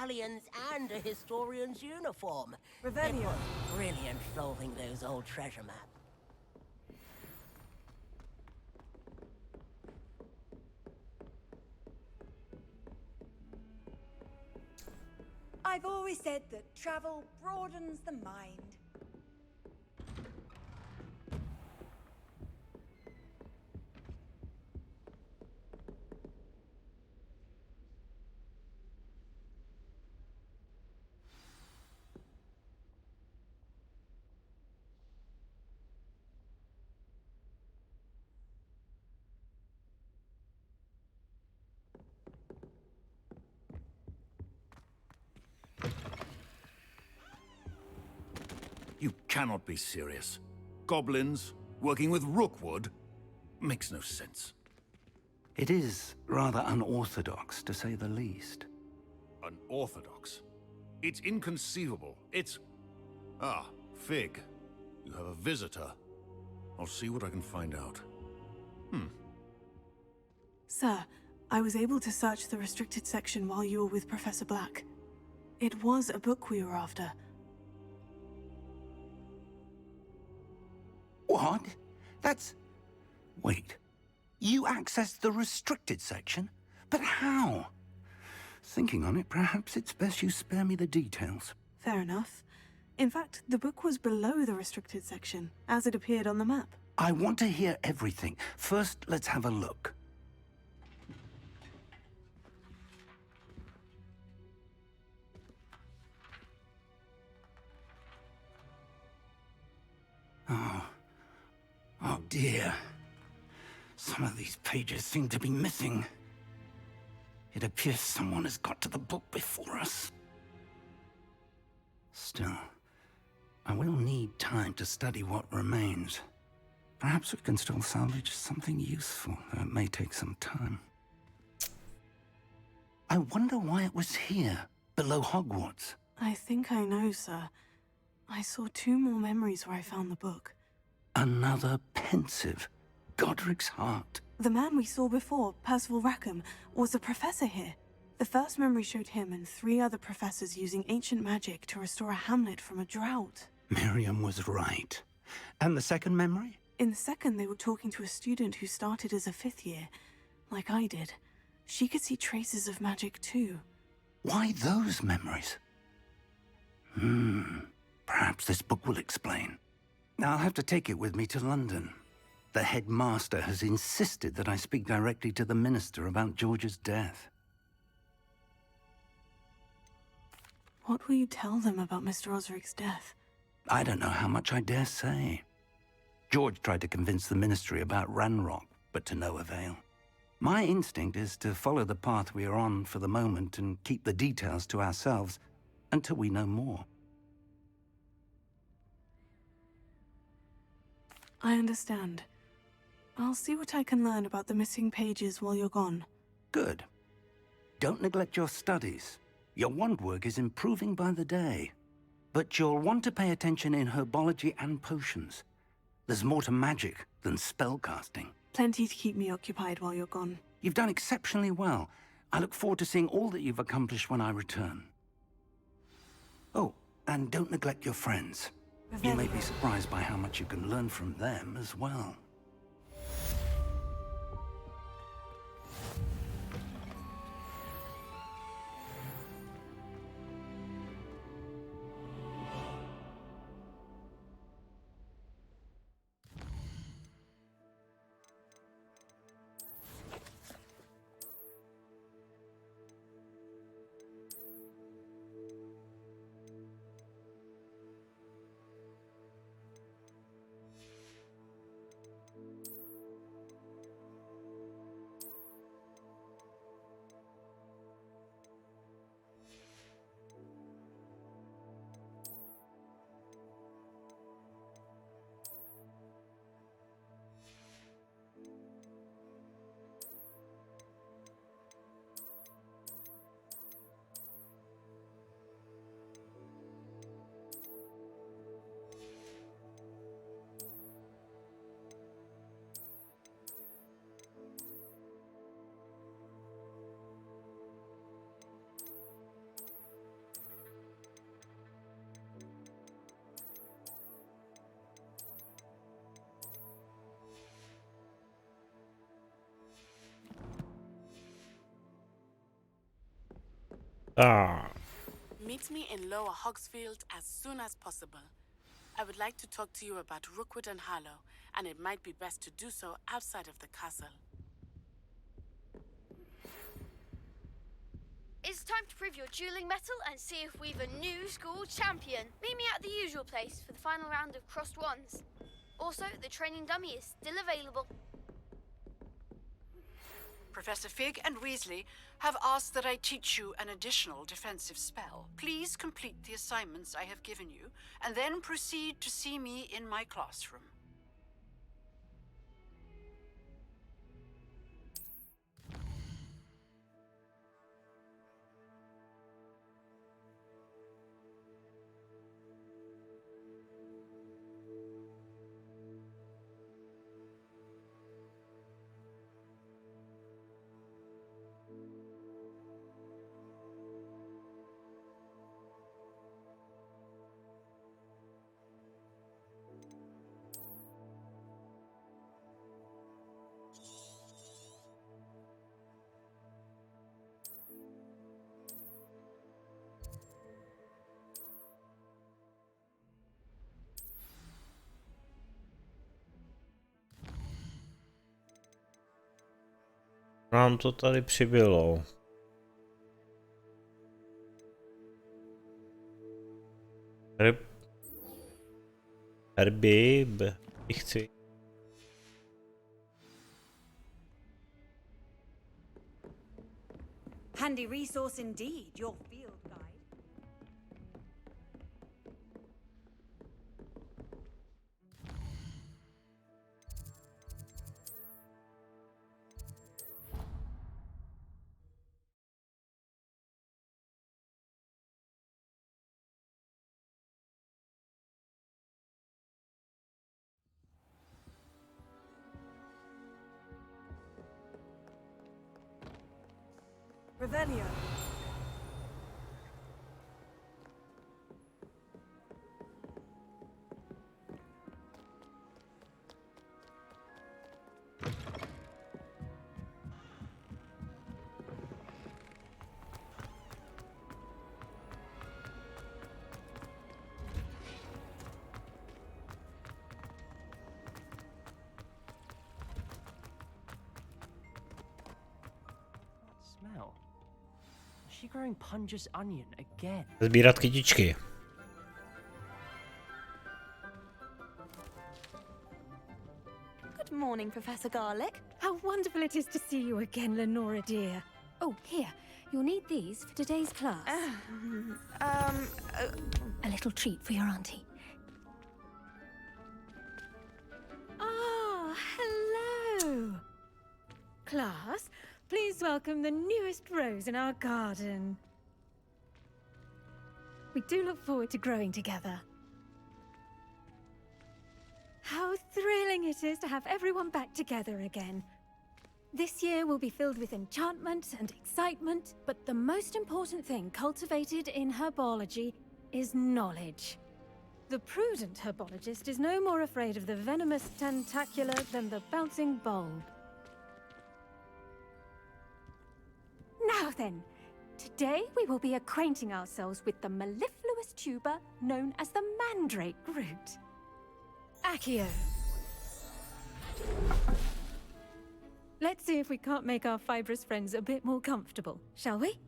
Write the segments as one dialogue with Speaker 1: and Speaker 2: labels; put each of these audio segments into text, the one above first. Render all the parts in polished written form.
Speaker 1: medallions and a historian's uniform.
Speaker 2: Revelio.
Speaker 1: It was brilliant solving those old treasure maps.
Speaker 2: I've always said that travel broadens the mind.
Speaker 3: You cannot be serious. Goblins, working with Rookwood? Makes no sense.
Speaker 4: It is rather unorthodox, to say the least.
Speaker 3: Unorthodox? It's inconceivable. It's... Ah, Fig. You have a visitor. I'll see what I can find out.
Speaker 5: Sir, I was able to search the restricted section while you were with Professor Black. It was a book we were after.
Speaker 4: What? That's... Wait. You accessed the restricted section? But how? Thinking on it, perhaps it's best you spare me the details.
Speaker 5: Fair enough. In fact, the book was below the restricted section, as it appeared on the map.
Speaker 4: I want to hear everything. First, let's have a look. Oh dear. Some of these pages seem to be missing. It appears someone has got to the book before us. Still, I will need time to study what remains. Perhaps we can still salvage something useful, though it may take some time. I wonder why it was here, below Hogwarts.
Speaker 5: I think I know, sir. I saw 2 more memories where I found the book.
Speaker 4: Another pensive. Godric's heart.
Speaker 5: The man we saw before, Percival Rackham, was a professor here. The first memory showed him and 3 other professors using ancient magic to restore a hamlet from a drought.
Speaker 4: Miriam was right. And the second memory?
Speaker 5: In the second, they were talking to a student who started as a 5th year, like I did. She could see traces of magic too.
Speaker 4: Why those memories? Perhaps this book will explain. I'll have to take it with me to London. The headmaster has insisted that I speak directly to the minister about George's death.
Speaker 5: What will you tell them about Mr. Osric's death?
Speaker 4: I don't know how much I dare say. George tried to convince the ministry about Ranrock, but to no avail. My instinct is to follow the path we are on for the moment and keep the details to ourselves until we know more.
Speaker 5: I understand. I'll see what I can learn about the missing pages while you're gone.
Speaker 4: Good. Don't neglect your studies. Your wand work is improving by the day. But you'll want to pay attention in herbology and potions. There's more to magic than spellcasting.
Speaker 5: Plenty to keep me occupied while you're gone.
Speaker 4: You've done exceptionally well. I look forward to seeing all that you've accomplished when I return. Oh, and don't neglect your friends. You may be surprised by how much you can learn from them as well.
Speaker 6: Ah.
Speaker 7: Meet me in Lower Hogsfield as soon as possible. I would like to talk to you about Rookwood and Harlow, and it might be best to do so outside of the castle.
Speaker 8: It's time to prove your dueling mettle and see if we've a new school champion. Meet me at the usual place for the final round of crossed wands. Also, the training dummy is still available.
Speaker 9: Professor Fig and Weasley have asked that I teach you an additional defensive spell. Please complete the assignments I have given you, and then proceed to see me in my classroom.
Speaker 6: Nám to tady přibylo. Herbib. Chci.
Speaker 2: Handy resource indeed, your field guide. Revelio.
Speaker 10: Smell. Is she growing Punja's onion again?
Speaker 6: Sbírat kytičky.
Speaker 11: Good morning, Professor Garlick. How wonderful it is to see you again, Lenora dear. Oh, here. You'll need these for today's class. A little treat for your auntie.
Speaker 12: Ah, hello. Class, please welcome the newest rose in our garden. We do look forward to growing together. How thrilling it is to have everyone back together again. This year will be filled with enchantment and excitement, but the most important thing cultivated in herbology is knowledge. The prudent herbologist is no more afraid of the venomous tentacular than the bouncing bulb. Now then, today we will be acquainting ourselves with the mellifluous tuber known as the mandrake root. Accio. Let's see if we can't make our fibrous friends a bit more comfortable, shall we?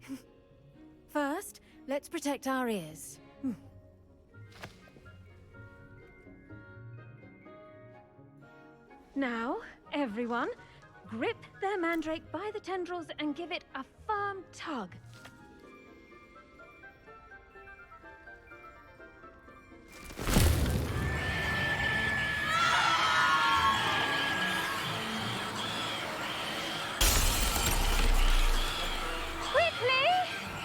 Speaker 12: First, let's protect our ears. Now, everyone, grip their mandrake by the tendrils and give it a firm tug. Quickly!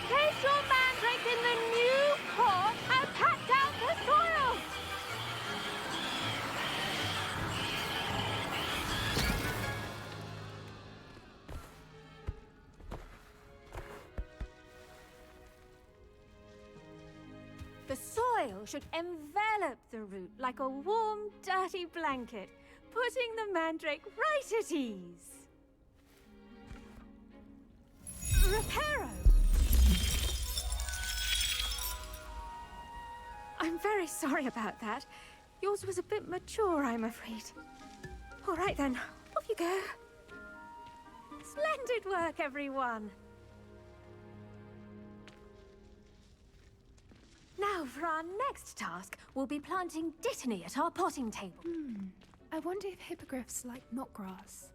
Speaker 12: Place your mandrake in the new pot and pat down the soil! The soil should envelop the root like a warm, dirty blanket, putting the mandrake right at ease. Reparo! I'm very sorry about that. Yours was a bit mature, I'm afraid. All right then, off you go. Splendid work, everyone. Now, for our next task, we'll be planting Dittany at our potting table.
Speaker 11: I wonder if hippogriffs like knotgrass.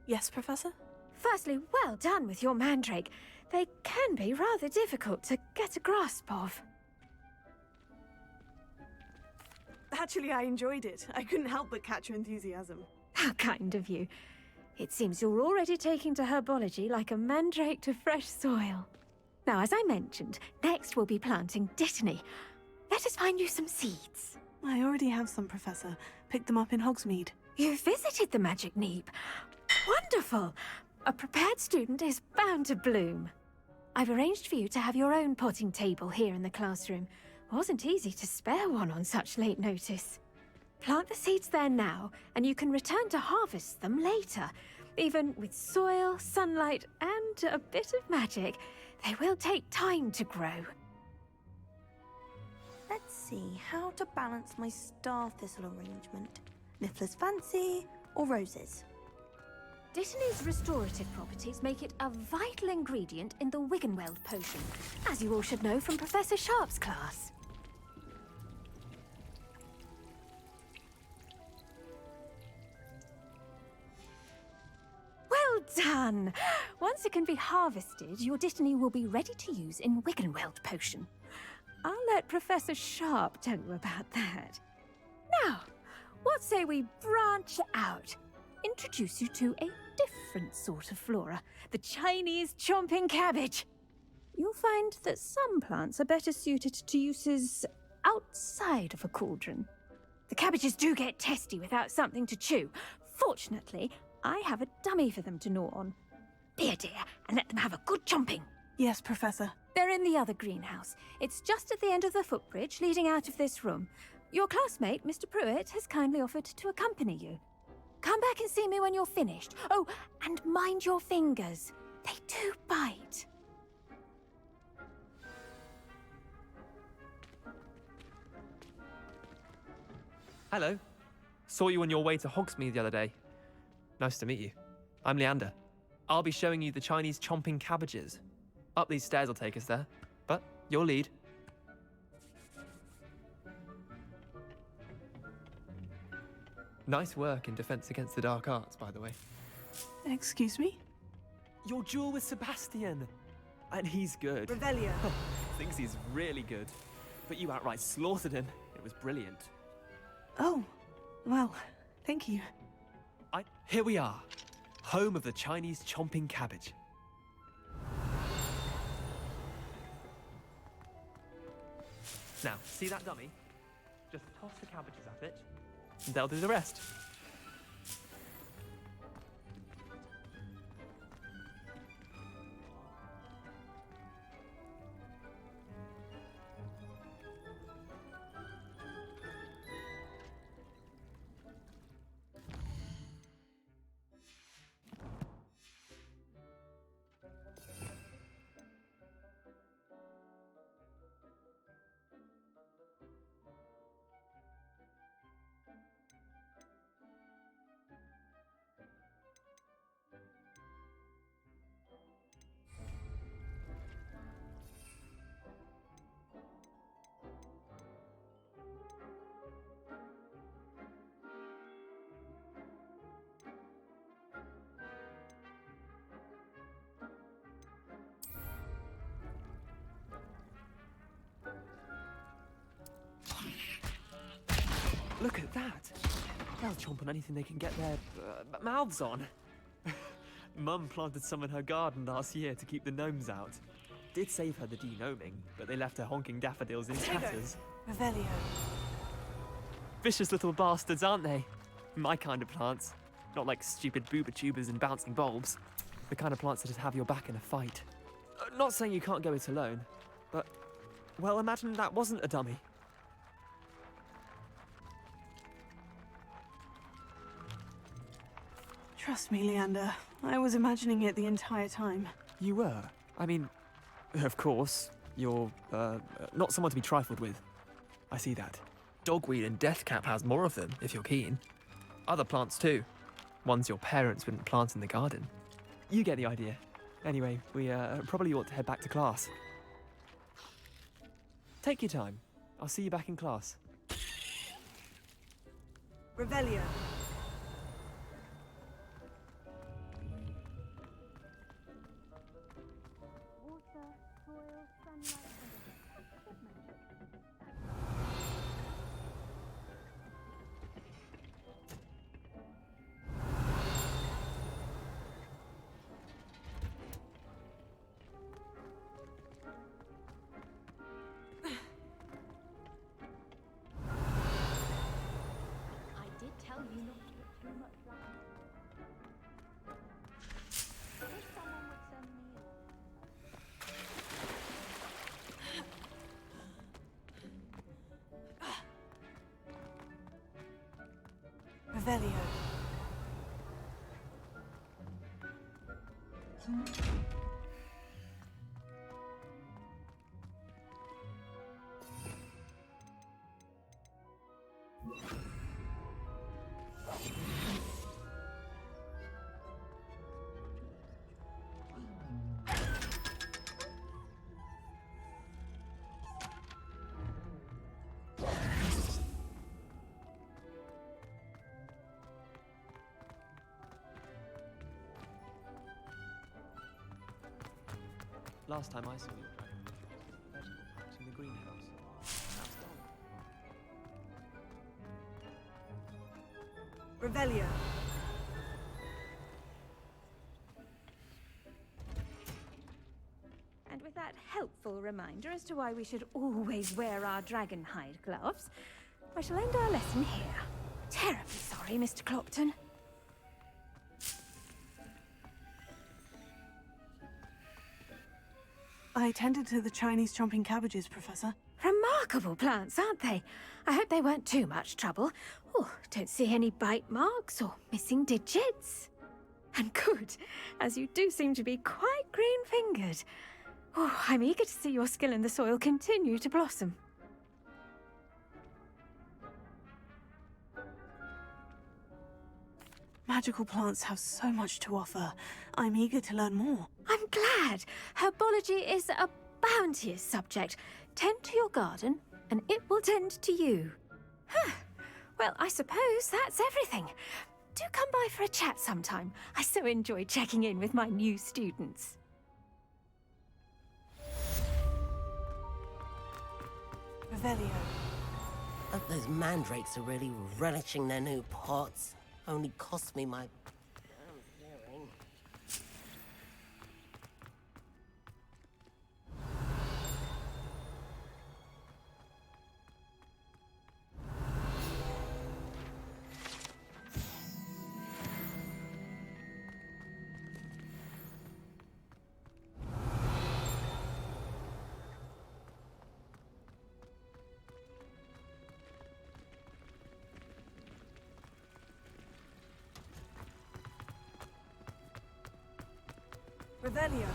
Speaker 5: Yes, Professor?
Speaker 12: Firstly, well done with your mandrake. They can be rather difficult to get a grasp of.
Speaker 5: Actually, I enjoyed it. I couldn't help but catch your enthusiasm.
Speaker 12: How kind of you. It seems you're already taking to herbology like a mandrake to fresh soil. Now, as I mentioned, next we'll be planting Dittany. Let us find you some seeds.
Speaker 5: I already have some, Professor. Picked them up in Hogsmeade.
Speaker 12: You visited the Magic Neep. Wonderful! A prepared student is bound to bloom. I've arranged for you to have your own potting table here in the classroom. Wasn't easy to spare one on such late notice. Plant the seeds there now, and you can return to harvest them later. Even with soil, sunlight, and a bit of magic, they will take time to grow.
Speaker 13: Let's see how to balance my star thistle arrangement. Niffler's fancy or roses?
Speaker 12: Dittany's restorative properties make it a vital ingredient in the Wiggenweld potion, as you all should know from Professor Sharp's class. Well done! Once it can be harvested, your Dittany will be ready to use in Wiggenweld potion. I'll let Professor Sharp tell you about that. Now, what say we branch out? Introduce you to a different sort of flora, the Chinese chomping cabbage. You'll find that some plants are better suited to uses outside of a cauldron. The cabbages do get testy without something to chew. Fortunately, I have a dummy for them to gnaw on. Be a dear and let them have a good chomping.
Speaker 5: Yes, Professor.
Speaker 12: They're in the other greenhouse. It's just at the end of the footbridge leading out of this room. Your classmate, Mr. Pruitt, has kindly offered to accompany you. Come back and see me when you're finished. Oh, and mind your fingers. They do bite.
Speaker 14: Hello. Saw you on your way to Hogsmeade the other day. Nice to meet you. I'm Leander. I'll be showing you the Chinese chomping cabbages. Up these stairs will take us there, but you'll lead. Nice work in Defense Against the Dark Arts, by the way.
Speaker 5: Excuse me?
Speaker 14: Your duel with Sebastian! And he's good.
Speaker 5: Revelio.
Speaker 14: Thinks he's really good. But you outright slaughtered him. It was brilliant.
Speaker 5: Oh, well, thank you.
Speaker 14: Here we are. Home of the Chinese chomping cabbage. Now, see that dummy? Just toss the cabbages at it, and they'll do the rest. Look at that! They'll chomp on anything they can get their mouths on. Mum planted some in her garden last year to keep the gnomes out. Did save her the de-gnoming, but they left her honking daffodils in tatters.
Speaker 5: Revelio.
Speaker 14: Vicious little bastards, aren't they? My kind of plants. Not like stupid booba tubers and bouncing bulbs. The kind of plants that just have your back in a fight. Not saying you can't go it alone, but, well, imagine that wasn't a dummy.
Speaker 5: Trust me, Leander. I was imagining it the entire time.
Speaker 14: You were? I mean, of course. You're, not someone to be trifled with. I see that. Dogweed and deathcap has more of them, if you're keen. Other plants too. Ones your parents wouldn't plant in the garden. You get the idea. Anyway, we probably ought to head back to class. Take your time. I'll see you back in class.
Speaker 2: Revelio.
Speaker 12: Water, soil, sunlight,
Speaker 11: I did tell you not to put too much light. Wish someone would send me
Speaker 5: Revelio.
Speaker 14: Last time I saw your dragon, vegetable patch in the greenhouse. That's gone.
Speaker 2: Revelio.
Speaker 11: And with that helpful reminder as to why we should always wear our dragon hide gloves, I shall end our lesson here. Terribly sorry, Mr. Clopton.
Speaker 5: I tended to the Chinese chomping cabbages, Professor.
Speaker 11: Remarkable plants, aren't they? I hope they weren't too much trouble. Oh, don't see any bite marks or missing digits. And good, as you do seem to be quite green-fingered. Oh, I'm eager to see your skill in the soil continue to blossom.
Speaker 5: Magical plants have so much to offer. I'm eager to learn more.
Speaker 11: I'm glad. Herbology is a bounteous subject. Tend to your garden, and it will tend to you. Huh. Well, I suppose that's everything. Do come by for a chat sometime. I so enjoy checking in with my new students.
Speaker 5: Revelio.
Speaker 1: Hope those mandrakes are really relishing their new pots. Only cost me my hearing.
Speaker 2: Revelio.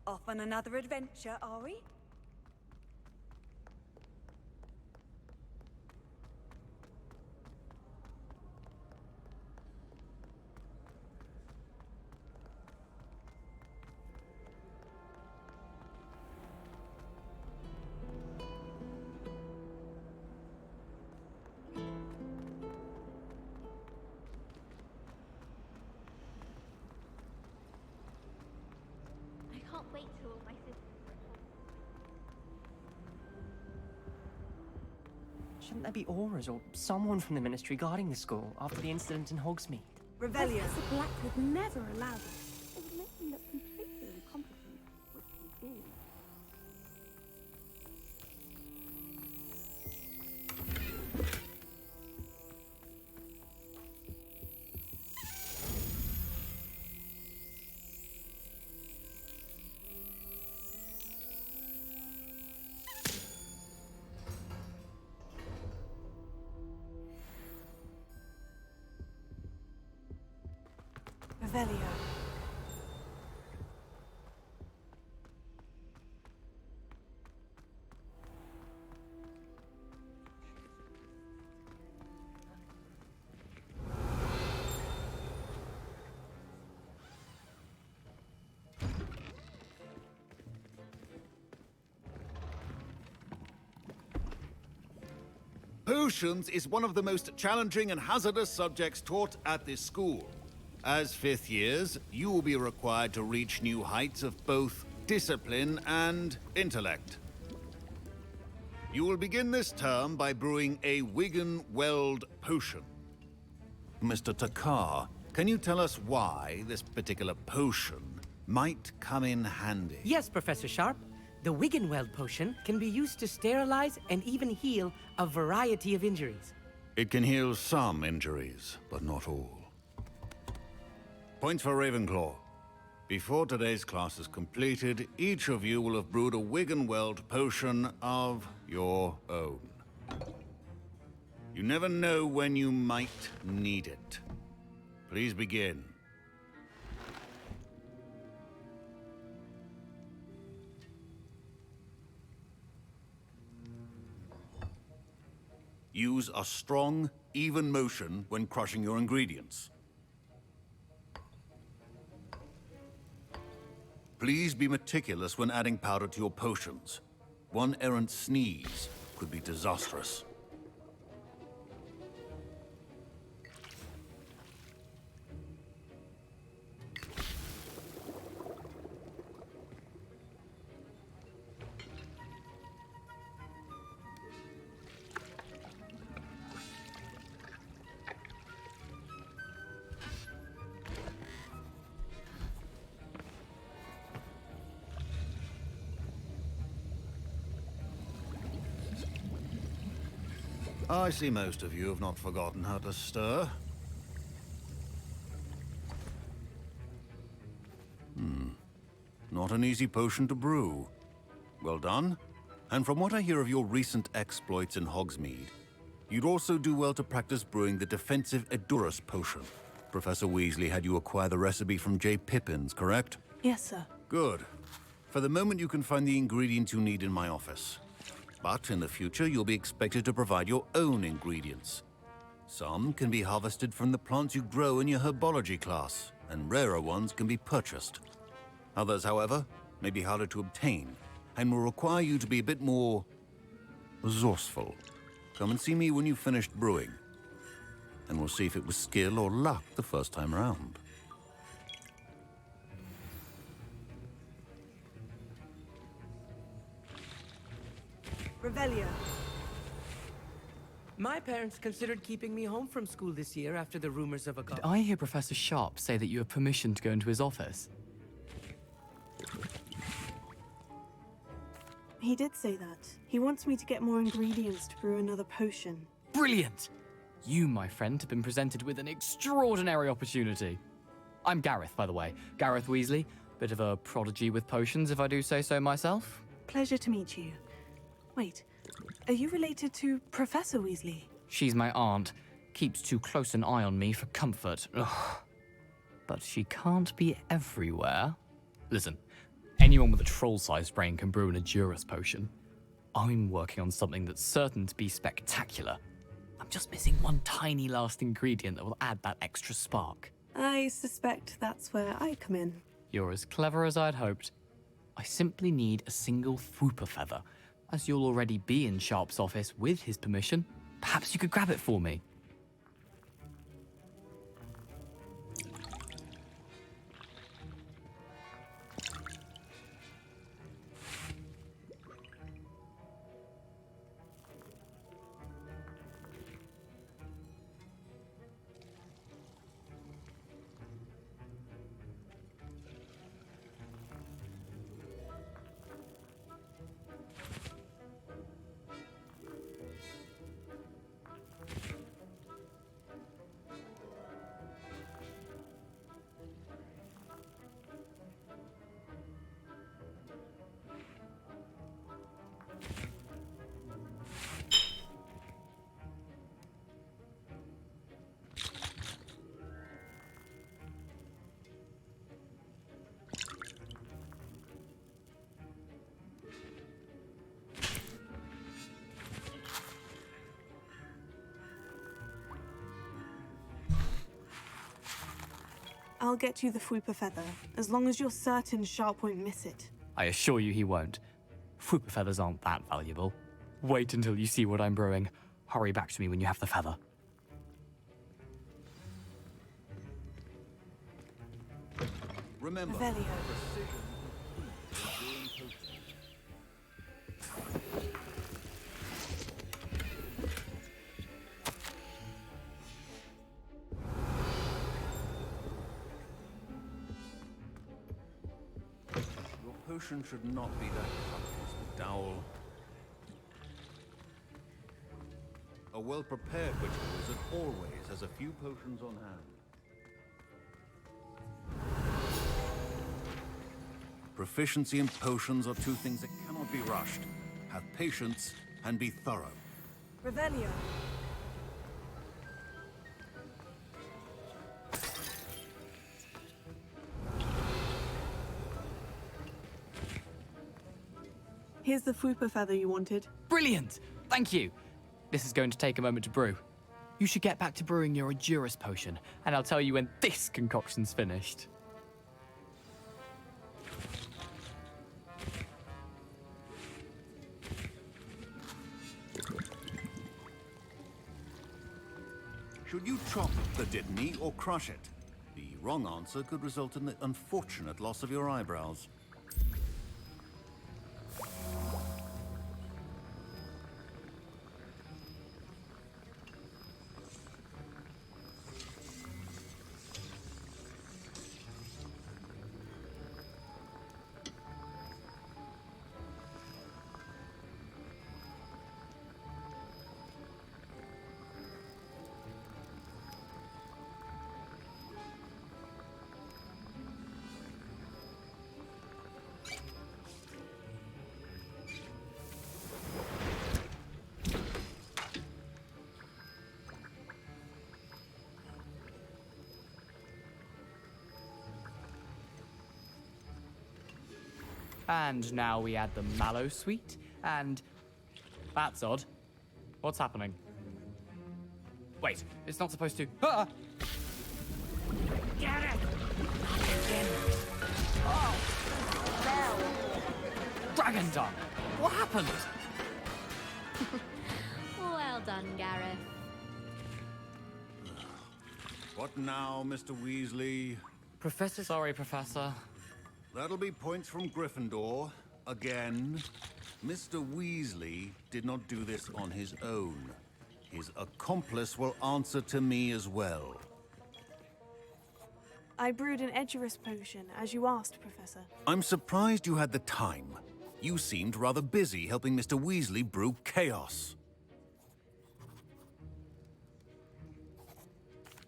Speaker 2: Off on another adventure, are we?
Speaker 8: I can't wait till all my sisters
Speaker 10: Shouldn't there be auras or someone from the Ministry guarding the school after the incident in Hogsmeade?
Speaker 2: Revelio.
Speaker 12: Professor Black would never allow this. It would make him look completely incompetent, which he did.
Speaker 5: Revelio.
Speaker 3: Potions is one of the most challenging and hazardous subjects taught at this school. As fifth years, you will be required to reach new heights of both discipline and intellect. You will begin this term by brewing a Wigan-Weld potion. Mr. Takar, can you tell us why this particular potion might come in handy?
Speaker 15: Yes, Professor Sharp. The Wigan-Weld potion can be used to sterilize and even heal a variety of injuries.
Speaker 3: It can heal some injuries, but not all. Points for Ravenclaw. Before today's class is completed, each of you will have brewed a Wigan-Weld potion of your own. You never know when you might need it. Please begin. Use a strong, even motion when crushing your ingredients. Please be meticulous when adding powder to your potions. One errant sneeze could be disastrous. I see most of you have not forgotten how to stir. Not an easy potion to brew. Well done. And from what I hear of your recent exploits in Hogsmeade, you'd also do well to practice brewing the defensive Edurus potion. Professor Weasley had you acquire the recipe from J. Pippin's, correct?
Speaker 5: Yes, sir.
Speaker 3: Good. For the moment, you can find the ingredients you need in my office. But in the future, you'll be expected to provide your own ingredients. Some can be harvested from the plants you grow in your herbology class, and rarer ones can be purchased. Others, however, may be harder to obtain, and will require you to be a bit more resourceful. Come and see me when you've finished brewing, and we'll see if it was skill or luck the first time around.
Speaker 2: Revelio.
Speaker 15: My parents considered keeping me home from school this year after the rumors of a
Speaker 16: Did I hear Professor Sharp say that you have permission to go into his office?
Speaker 5: He did say that. He wants me to get more ingredients to brew another potion.
Speaker 16: Brilliant! You, my friend, have been presented with an extraordinary opportunity. I'm Gareth, by the way. Gareth Weasley. Bit of a prodigy with potions, if I do say so myself.
Speaker 5: Pleasure to meet you. Wait, are you related to Professor Weasley?
Speaker 16: She's my aunt. Keeps too close an eye on me for comfort. Ugh. But she can't be everywhere. Listen, Anyone with a troll-sized brain can brew an Edurus potion. I'm working on something that's certain to be spectacular. I'm just missing one tiny last ingredient that will add that extra spark.
Speaker 5: I suspect that's where I come in.
Speaker 16: You're as clever as I'd hoped. I simply need a single Fwooper feather. As you'll already be in Sharp's office with his permission, perhaps you could grab it for me.
Speaker 5: I'll get you the Fwooper feather, as long as you're certain Sharp won't miss it.
Speaker 16: I assure you he won't. Fwooper feathers aren't that valuable. Wait until you see what I'm brewing. Hurry back to me when you have the feather.
Speaker 3: Remember,
Speaker 5: Revelio.
Speaker 3: Your potion should not be that tough, Mr. Dowell. A well-prepared witch wizard always has a few potions on hand. Proficiency and potions are two things that cannot be rushed. Have patience and be thorough.
Speaker 5: Revelio. Here's the Fwooper feather you wanted.
Speaker 16: Brilliant! Thank you! This is going to take a moment to brew. You should get back to brewing your Edurus potion, and I'll tell you when this concoction's finished.
Speaker 3: Should you chop the Dittany or crush it? The wrong answer could result in the unfortunate loss of your eyebrows.
Speaker 16: And now we add the mallow sweet, and... That's odd. What's happening? Wait, it's not supposed to... Ah!
Speaker 15: Get it!
Speaker 16: Oh! No! Dragon Tongue! What happened?
Speaker 17: Well done, Gareth.
Speaker 3: What now, Mr. Weasley?
Speaker 16: Professor... Sorry, Professor.
Speaker 3: That'll be points from Gryffindor. Again. Mr. Weasley did not do this on his own. His accomplice will answer to me as well.
Speaker 5: I brewed an Edurus potion, as you asked, Professor.
Speaker 3: I'm surprised you had the time. You seemed rather busy helping Mr. Weasley brew chaos.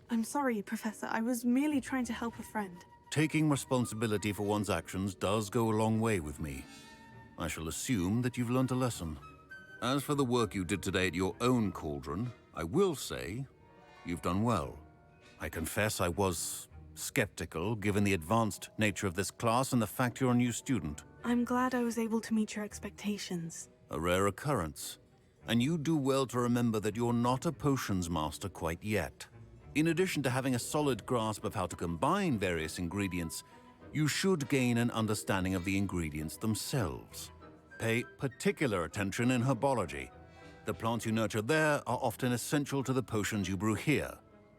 Speaker 5: I'm sorry, Professor. I was merely trying to help a friend.
Speaker 3: Taking responsibility for one's actions does go a long way with me. I shall assume that you've learnt a lesson. As for the work you did today at your own cauldron, I will say you've done well. I confess I was skeptical given the advanced nature of this class and the fact you're a new student.
Speaker 5: I'm glad I was able to meet your expectations.
Speaker 3: A rare occurrence. And you do well to remember that you're not a potions master quite yet. In addition to having a solid grasp of how to combine various ingredients, you should gain an understanding of the ingredients themselves. Pay particular attention in herbology. The plants you nurture there are often essential to the potions you brew here.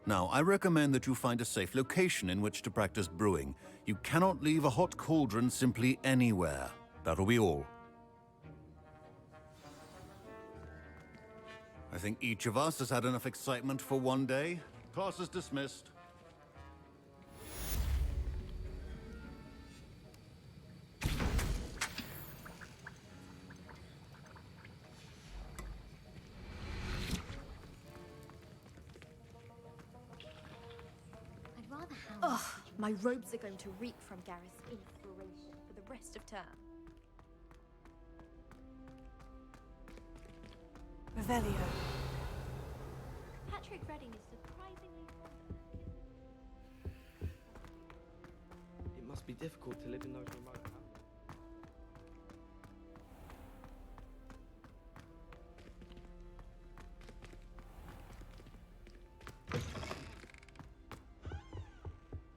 Speaker 3: Now, I recommend that you find a safe location in which to practice brewing. You cannot leave a hot cauldron simply anywhere. That'll be all. I think each of us has had enough excitement for one day. Class is dismissed.
Speaker 18: Ugh, my robes are going to reek from Gareth's inspiration for the rest of term.
Speaker 5: Revelio.
Speaker 18: Patrick Redding is surprisingly fond of it.
Speaker 19: It must be difficult to live in those remote houses.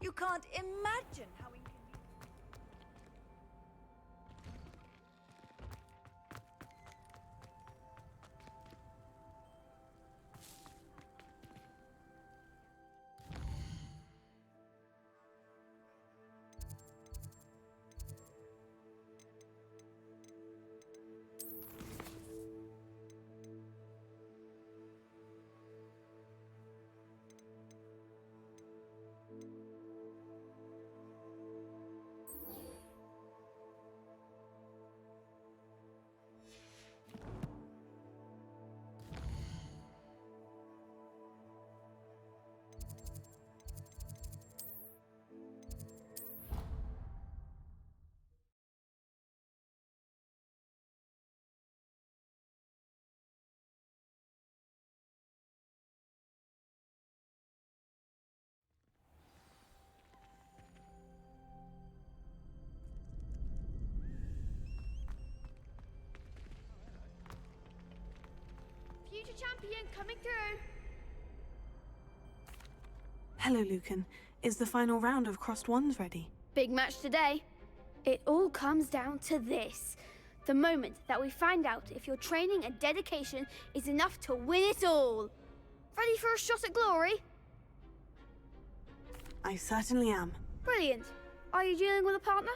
Speaker 2: You can't imagine how inconvenient.
Speaker 8: Future champion coming through.
Speaker 5: Hello, Lucan. Is the final round of Crossed Wands ready?
Speaker 8: Big match today. It all comes down to this. The moment that we find out if your training and dedication is enough to win it all. Ready for a shot at glory?
Speaker 5: I certainly am.
Speaker 8: Brilliant. Are you dealing with a partner?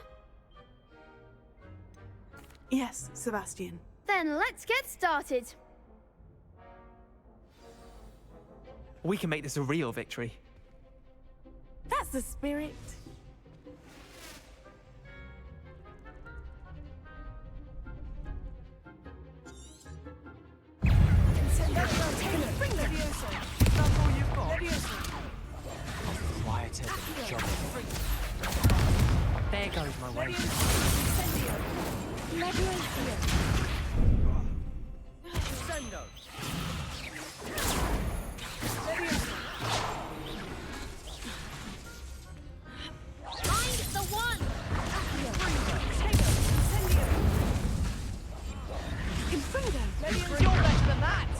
Speaker 5: Yes, Sebastian.
Speaker 8: Then let's get started.
Speaker 14: We can make this a real victory.
Speaker 5: That's the spirit.
Speaker 10: Quieter than job. There goes my way.
Speaker 8: Find the one!
Speaker 2: You're better than that!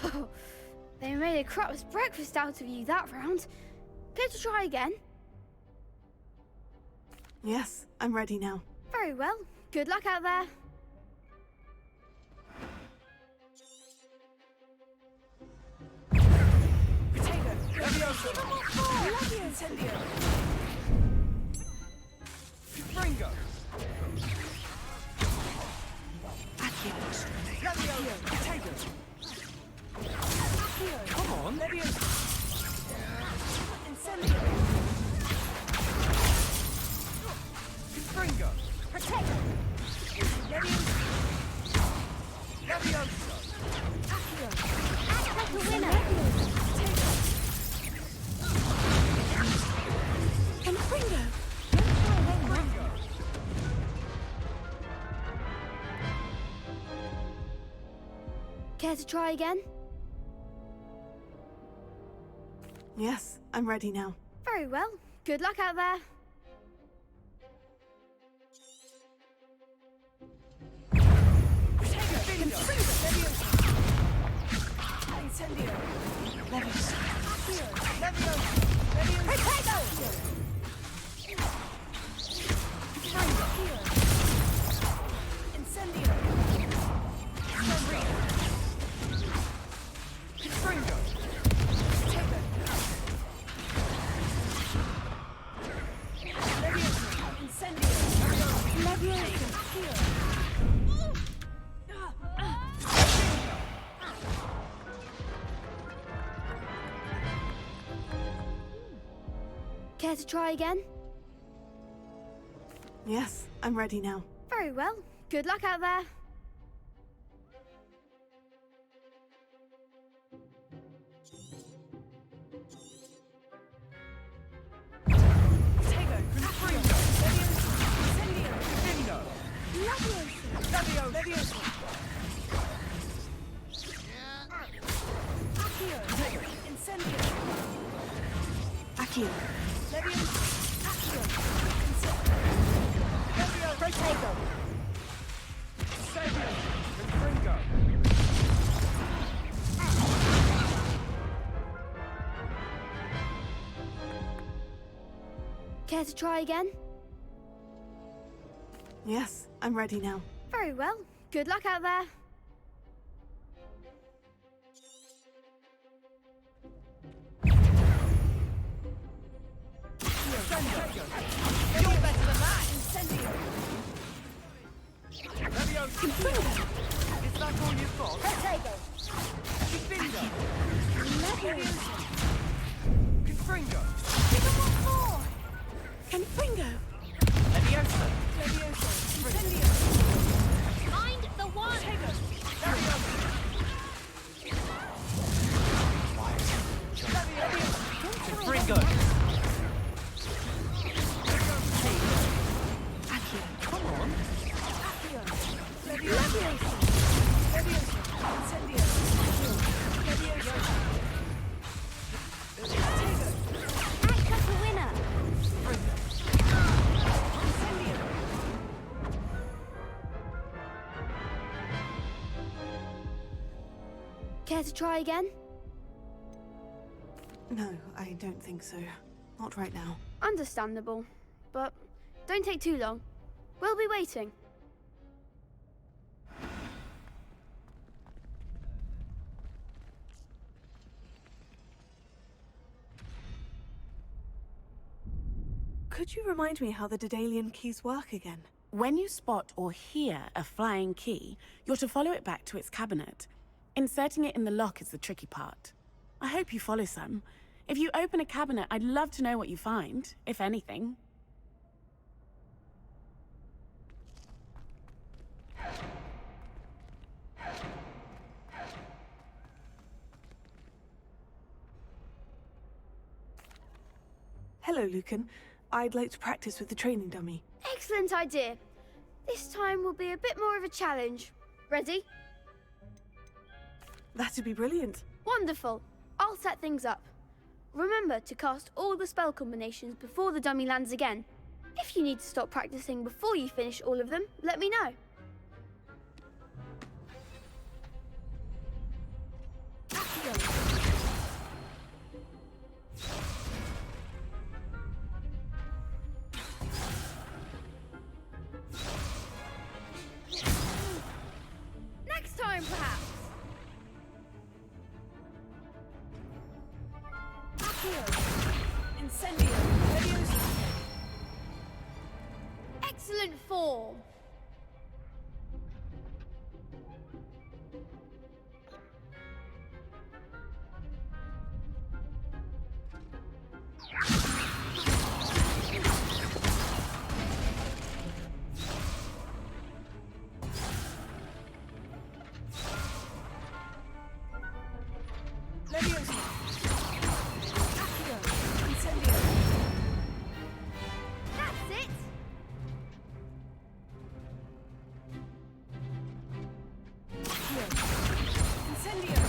Speaker 8: Oh, they made a crap's breakfast out of you that round. Care to try again?
Speaker 5: Yes, I'm ready now.
Speaker 8: Very well. Good luck out there.
Speaker 2: Ringo!
Speaker 14: Come on!
Speaker 2: Ringo! Protego! Levioso!
Speaker 8: Act like a winner.
Speaker 5: And Fringo!
Speaker 8: Care to try again?
Speaker 5: Yes, I'm ready now.
Speaker 8: Very well. Good luck out there.
Speaker 2: Incendio!
Speaker 5: Leviosa.
Speaker 2: Incendio! Confringo!
Speaker 8: Care to try again?
Speaker 5: Yes, I'm ready now.
Speaker 8: Very well. Good luck out there.
Speaker 5: Accio.
Speaker 8: Care to try again?
Speaker 5: Yes, I'm ready now.
Speaker 8: Very well. Good luck out there.
Speaker 2: You're better than that! Incendio! Leviosa! Is that all you've got? Protego! Confringo! Leviosa! Confringo! Give him one more! Confringo! Leviosa! Leviosa! Incendio!
Speaker 18: Find the one!
Speaker 2: Protego! Leviosa! Confringo! Come on! Leviosa! Leviosa! Incendio! Leviosa! Protego!
Speaker 8: Act like a winner.
Speaker 2: Incendio!
Speaker 8: Care to try again?
Speaker 5: No, I don't think so. Not right now.
Speaker 8: Understandable. But don't take too long. We'll be waiting.
Speaker 5: Could you remind me how the Daedalian keys work again?
Speaker 7: When you spot or hear a flying key, you're to follow it back to its cabinet. Inserting it in the lock is the tricky part. I hope you follow some. If you open a cabinet, I'd love to know what you find, if anything.
Speaker 5: Hello, Lucan. I'd like to practice with the training dummy.
Speaker 8: Excellent idea. This time will be a bit more of a challenge. Ready?
Speaker 5: That'd be brilliant.
Speaker 8: Wonderful. I'll set things up. Remember to cast all the spell combinations before the dummy lands again. If you need to stop practicing before you finish all of them, let me know. Next time, perhaps.
Speaker 2: Incendio! Leviosa!
Speaker 8: Excellent form.
Speaker 2: Leviosa! Accio! Incendio!
Speaker 8: That's it.
Speaker 2: Accio! Incendio!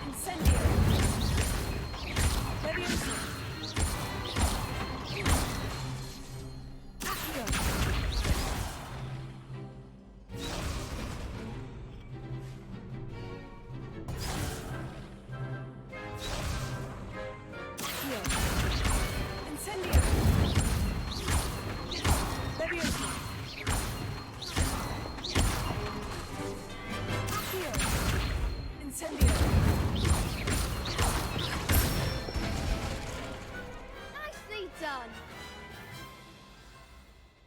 Speaker 2: Incendio. Levioso. Accio. Incendio. Levioso. Accio. Incendio.
Speaker 8: Nicely done.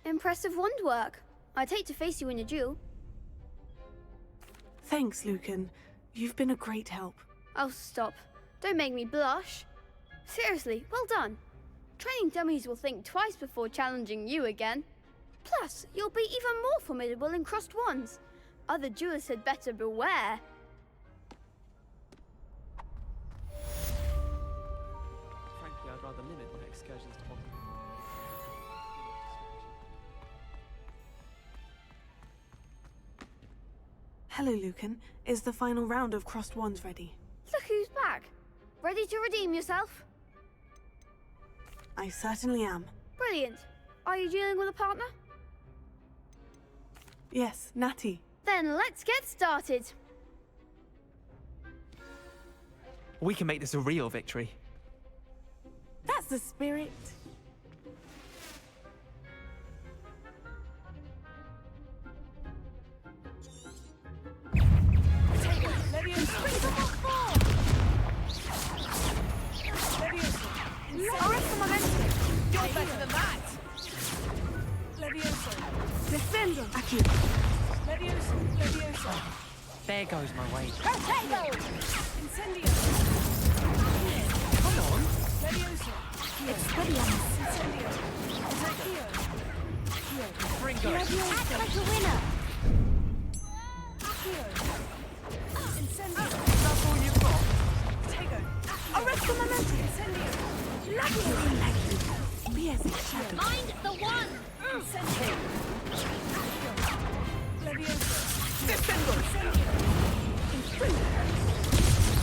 Speaker 8: Impressive wand work. I'd hate to face you in a duel.
Speaker 5: Thanks, Lucan. You've been a great help.
Speaker 8: Oh, stop. Don't make me blush. Seriously, well done. Training dummies will think twice before challenging you again. Plus, you'll be even more formidable in crossed wands. Other duelists had better beware.
Speaker 14: Frankly, I'd rather limit my excursions to Hogwarts.
Speaker 5: Hello, Lucan. Is the final round of crossed wands ready?
Speaker 8: Look who's back. Ready to redeem yourself?
Speaker 5: I certainly am.
Speaker 8: Brilliant. Are you dealing with a partner?
Speaker 5: Yes, Natty.
Speaker 8: Then let's get started.
Speaker 14: We can make this a real victory.
Speaker 5: That's the spirit.
Speaker 2: You're better than that! Levioso.
Speaker 5: Defendo. Aquí.
Speaker 2: Levioso. Levioso.
Speaker 10: There goes my way.
Speaker 2: Protego! Incendio.
Speaker 10: Come on.
Speaker 2: Levioso.
Speaker 5: Expelliarmus.
Speaker 2: Incendio. Accio.
Speaker 10: Ringo.
Speaker 2: Act like a winner. Accio. Incendio.
Speaker 10: That's all you've got?
Speaker 2: Protego.
Speaker 5: Arresto momentum.
Speaker 2: Incendio.
Speaker 5: Be as a shadow.
Speaker 18: Mind the one!
Speaker 2: Incendio. Levioso.
Speaker 5: Defendo.
Speaker 2: Incendio.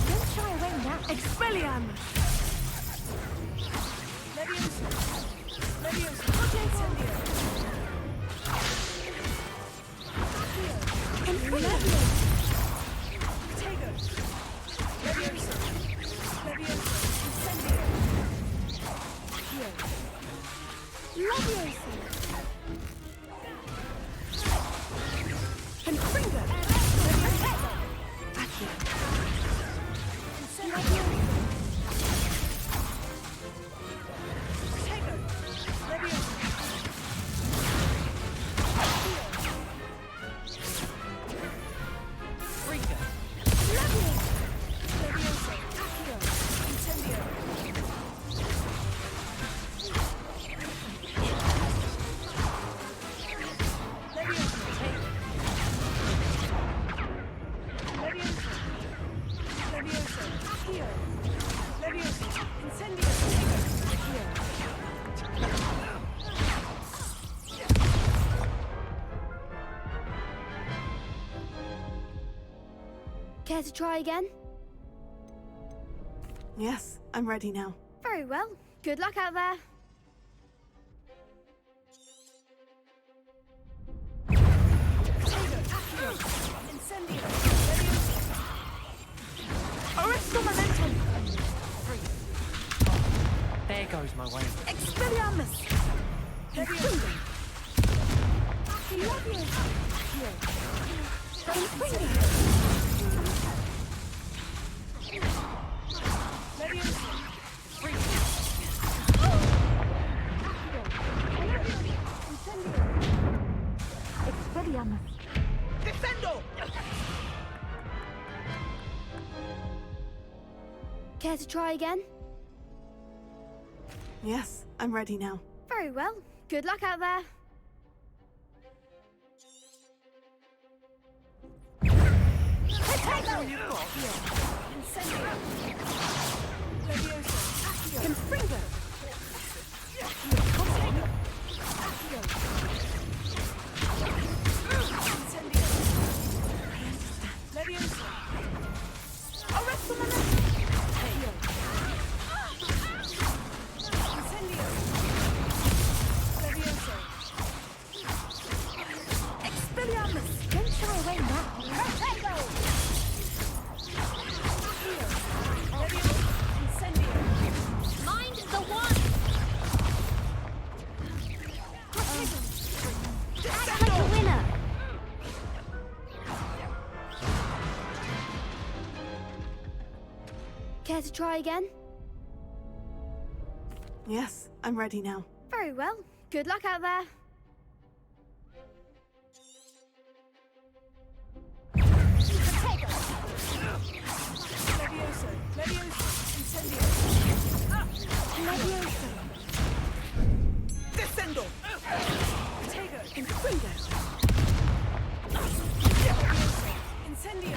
Speaker 18: Don't shy away now.
Speaker 5: Expelliarmus.
Speaker 2: Levioso. Levioso. Incendio. Accio.
Speaker 5: Infernal.
Speaker 2: Protego. Levioso. Levioso. Incendio.
Speaker 5: Levioso. Confringo. Aquí.
Speaker 2: Incendio. Protego. Levioso.
Speaker 10: Ringo.
Speaker 2: Levioso. Accio. Incendio. Levioso. Accio. Levioso. Incendio. Accio.
Speaker 8: Care to try again?
Speaker 5: Yes, I'm ready now.
Speaker 8: Very well. Good luck out there.
Speaker 2: Incendio.
Speaker 5: Arresto momentum.
Speaker 10: There goes my way.
Speaker 5: Expelliarmus.
Speaker 2: Levioso.
Speaker 5: Expelliarmus.
Speaker 2: Defendo!
Speaker 8: Care to try again?
Speaker 5: Yes, I'm ready now.
Speaker 8: Very well. Good luck out there.
Speaker 2: That's all you've got. Incendio. Levioso. Accio.
Speaker 5: Confringo.
Speaker 2: Incendio. Levioso.
Speaker 8: Care to try again?
Speaker 5: Yes, I'm ready now.
Speaker 8: Very well. Good luck out there.
Speaker 2: Levioso! Levioso! Incendio! Levioso! Descendo! Tego! Incendio! Levioso! Incendio!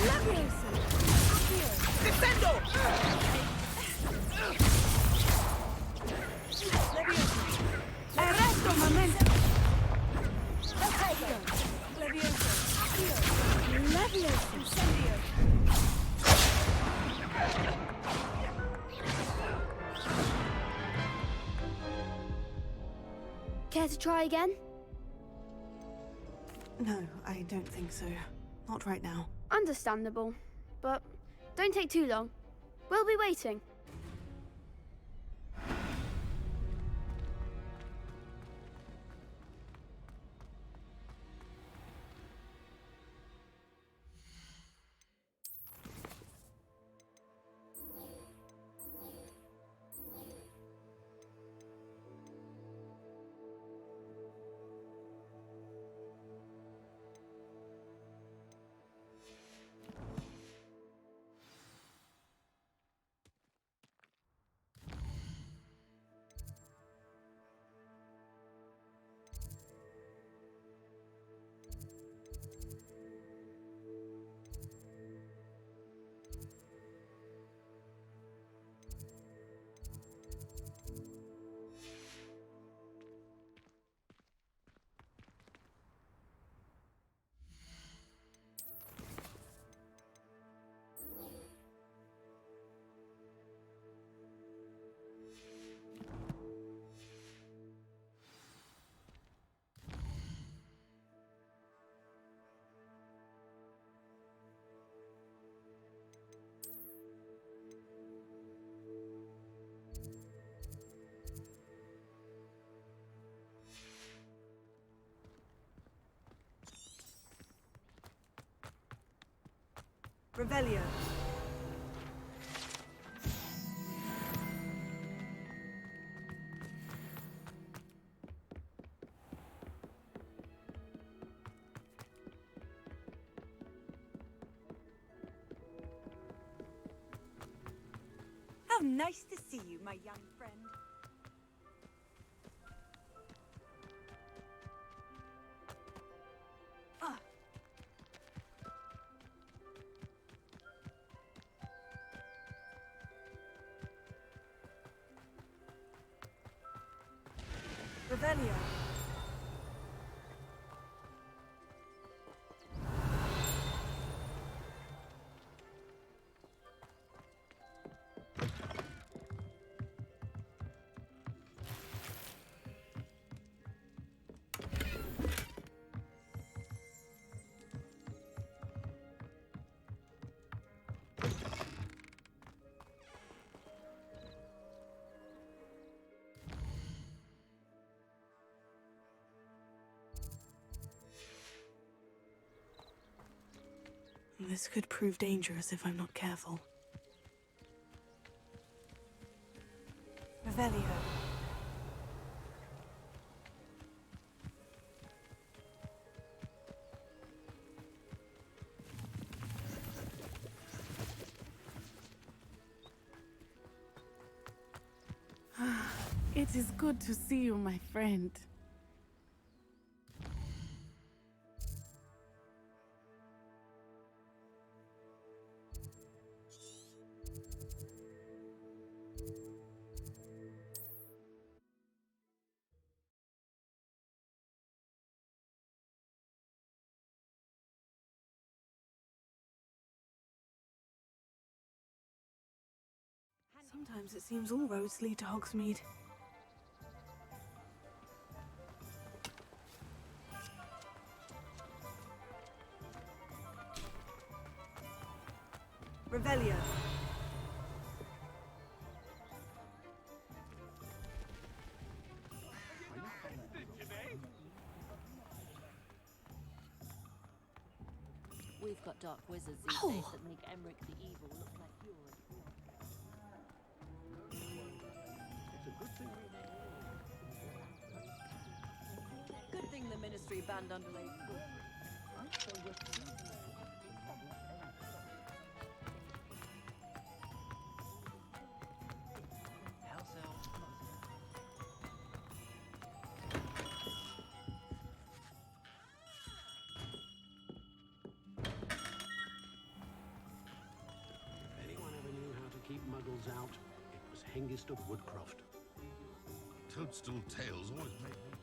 Speaker 2: Levioso! Accio! Descendo! Levioso!
Speaker 7: Arresto un momento!
Speaker 2: Tego! Levioso! Accio!
Speaker 7: Levioso!
Speaker 2: Incendio!
Speaker 8: Care to try again?
Speaker 5: No, I don't think so. Not right now.
Speaker 8: Understandable. But don't take too long. We'll be waiting.
Speaker 2: Revelio. How nice to see you, my young friend. Ah. Revelio.
Speaker 5: This could prove dangerous if I'm not careful.
Speaker 2: Revelio.
Speaker 7: It is good to see you, my friend.
Speaker 5: Sometimes it seems all roads lead to Hogsmeade.
Speaker 2: Revelio.
Speaker 17: We've got dark wizards these days that make Emmerich the Evil look like you're a
Speaker 2: Good thing the Ministry banned underlay.
Speaker 20: If anyone ever knew how to keep muggles out, it was Hengist of Woodcroft.
Speaker 21: Toadstool tales always make me...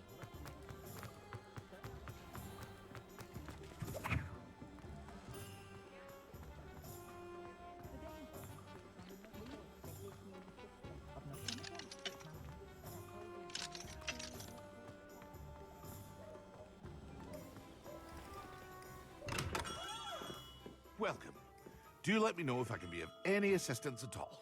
Speaker 21: Welcome. Do let me know if I can be of any assistance at all.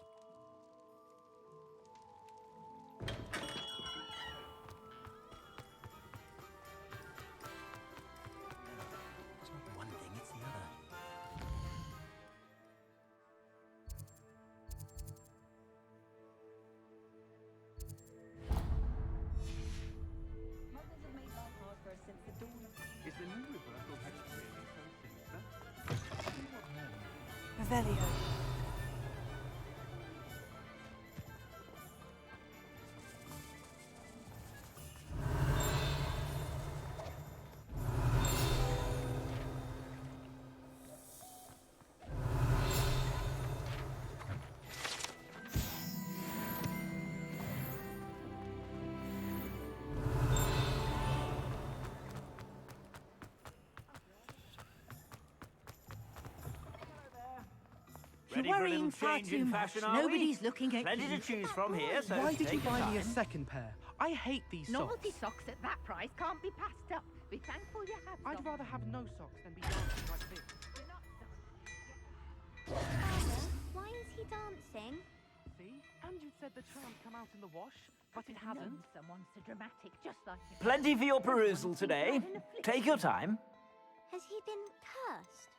Speaker 1: It's not one thing, it's the other.
Speaker 2: Muggles have made life hard for us since the dawn of...
Speaker 19: Is the new reversal hex really so sinister?
Speaker 5: Revelio.
Speaker 22: Ready for a little change in fashion, are we?
Speaker 23: Nobody's looking at
Speaker 22: Plenty
Speaker 23: you.
Speaker 22: to choose from here, so
Speaker 14: Why did
Speaker 22: take
Speaker 14: you
Speaker 22: your
Speaker 14: buy me a
Speaker 22: time.
Speaker 14: second pair? I hate these socks.
Speaker 23: Novelty socks at that price can't be passed up. Be thankful you have
Speaker 14: I'd
Speaker 23: some.
Speaker 14: rather have no socks than be dancing like this.
Speaker 23: Why is he dancing?
Speaker 14: See? And you said the charm come out in the wash, but it hasn't.
Speaker 23: Someone so dramatic, just like him.
Speaker 22: Plenty for your perusal today. Take your time.
Speaker 23: Has he been cursed?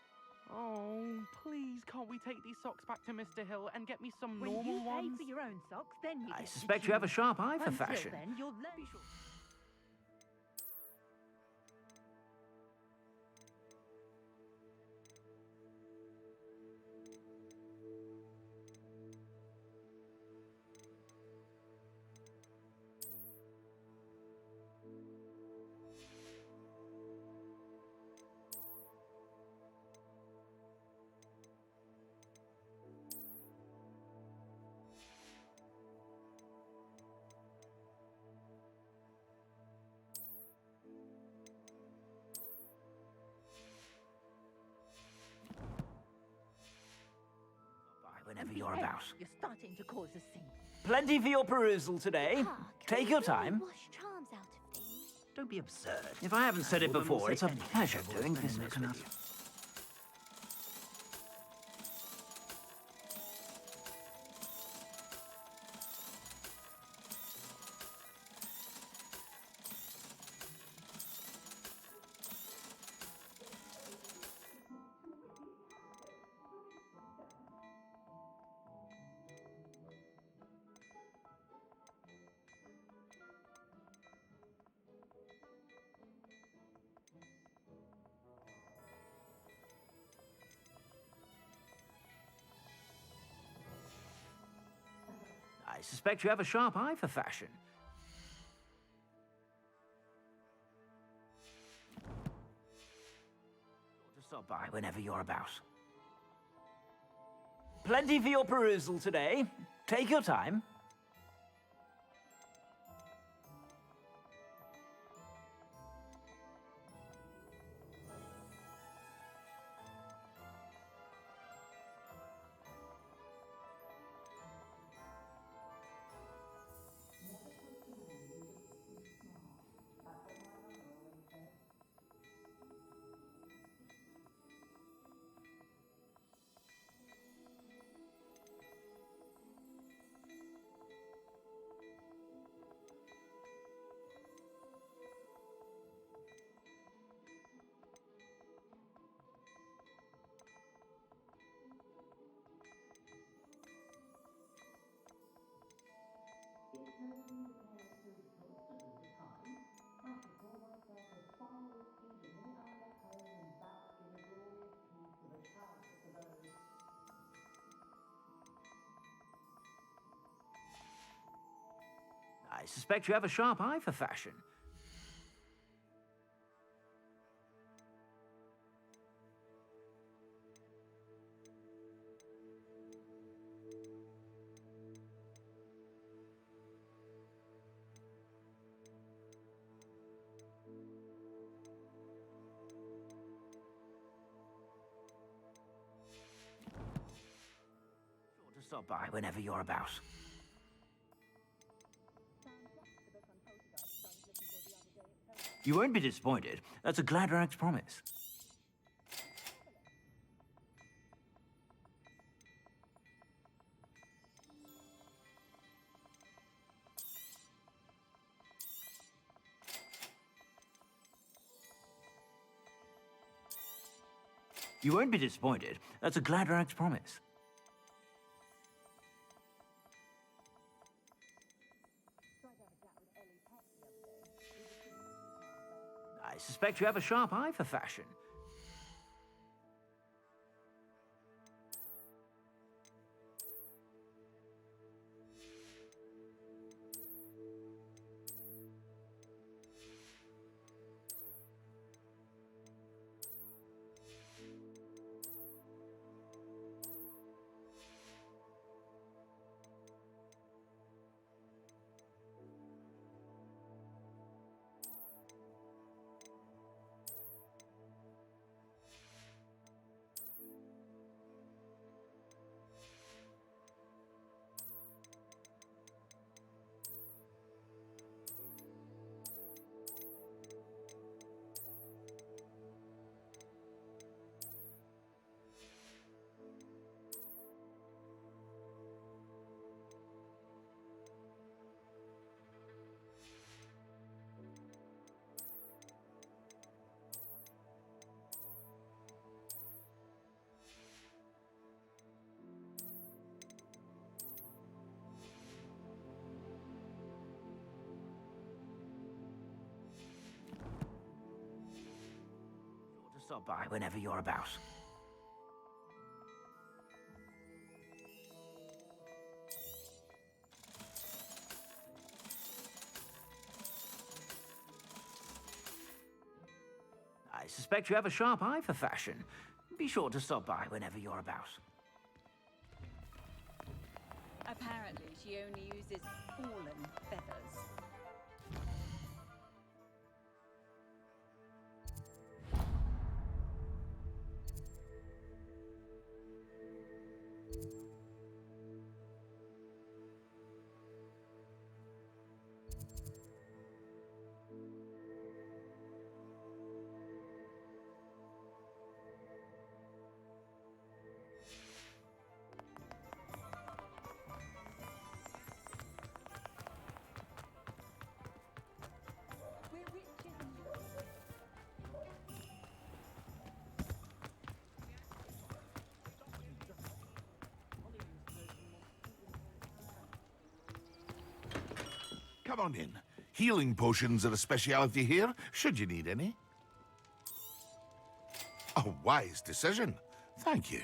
Speaker 14: Oh, please, can't we take these socks back to Mr. Hill and get me some
Speaker 23: When
Speaker 14: normal
Speaker 23: you pay
Speaker 14: ones?
Speaker 23: for your own socks, then you
Speaker 22: I
Speaker 23: get to
Speaker 22: suspect you have a
Speaker 23: choose.
Speaker 22: sharp eye for
Speaker 23: Until
Speaker 22: fashion.
Speaker 23: then, you'll learn.
Speaker 22: Whenever you're about.
Speaker 23: You're starting to cause a scene.
Speaker 22: Plenty for your perusal today. Take your time.
Speaker 23: Wash charms out of things.
Speaker 22: Don't be absurd. If I haven't said it before, it's a pleasure doing business with you. I suspect you have a sharp eye for fashion. Just stop by whenever you're about. Plenty for your perusal today. Take your time. I suspect you have a sharp eye for fashion. Sure to stop by whenever you're about. You won't be disappointed. That's a Gladrax promise. You won't be disappointed. That's a Gladrax promise. I suspect you have a sharp eye for fashion. Sure to stop by whenever you're about. I suspect you have a sharp eye for fashion. Be sure to stop by whenever you're about.
Speaker 4: Apparently, she only uses fallen feathers.
Speaker 21: Come on in. Healing potions are a speciality here, should you need any. A wise decision. Thank you.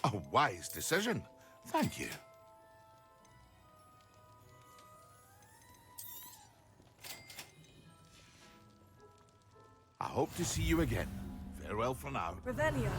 Speaker 21: A wise decision. Thank you. I hope to see you again. Farewell for now.
Speaker 5: Revelio.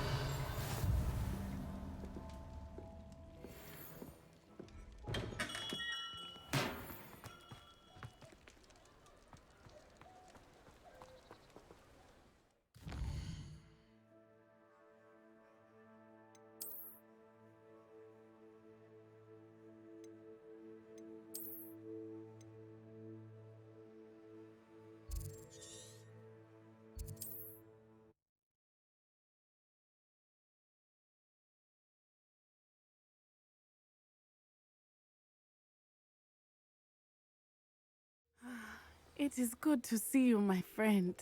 Speaker 7: It is good to see you, my friend.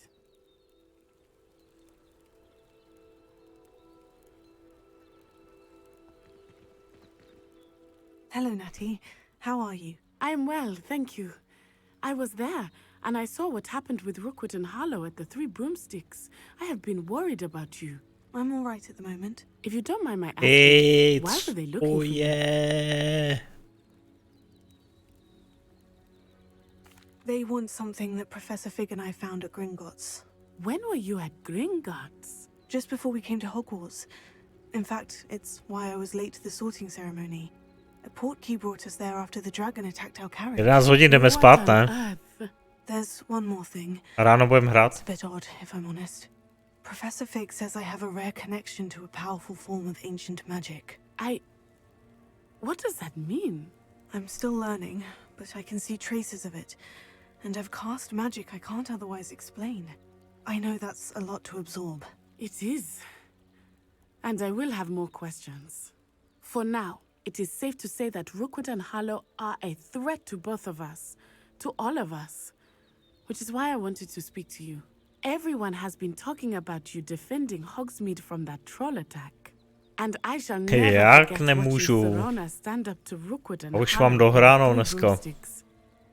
Speaker 5: Hello, Natty. How are you?
Speaker 7: I am well, thank you. I was there, and I saw what happened with Rookwood and Harlow at the Three Broomsticks. I have been worried about you.
Speaker 5: I'm all right at the moment.
Speaker 7: If you don't mind my asking, why
Speaker 6: It's
Speaker 7: were they looking for you?
Speaker 6: yeah.
Speaker 5: They want something that Professor Fig and I found at Gringotts.
Speaker 7: When were you at Gringotts?
Speaker 5: Just before we came to Hogwarts. In fact, it's why I was late to the sorting ceremony. A portkey brought us there after the dragon attacked our carriage.
Speaker 6: 11 hodin jdeme spát, ne?
Speaker 5: There's one more thing.
Speaker 6: Ráno budeme hrát.
Speaker 5: It's a bit odd, if I'm honest. Professor Fig says I have a rare connection to a powerful form of ancient magic.
Speaker 7: What does that mean?
Speaker 5: I'm still learning, but I can see traces of it. And I've cast magic I can't otherwise explain. I know that's a lot to absorb.
Speaker 7: It is. And I will have more questions. For now, it is safe to say that Rookwood and Harlow are a threat to both of us. To all of us. Which is why I wanted to speak to you. Everyone has been talking about you defending Hogsmeade from that troll attack. And I shall never
Speaker 6: Jak
Speaker 7: forget
Speaker 6: nemůžu?
Speaker 7: watching Serona stand up to Rookwood and
Speaker 6: Už
Speaker 7: Harlow
Speaker 6: mám dohráno
Speaker 7: with
Speaker 6: dneska.
Speaker 7: broomsticks.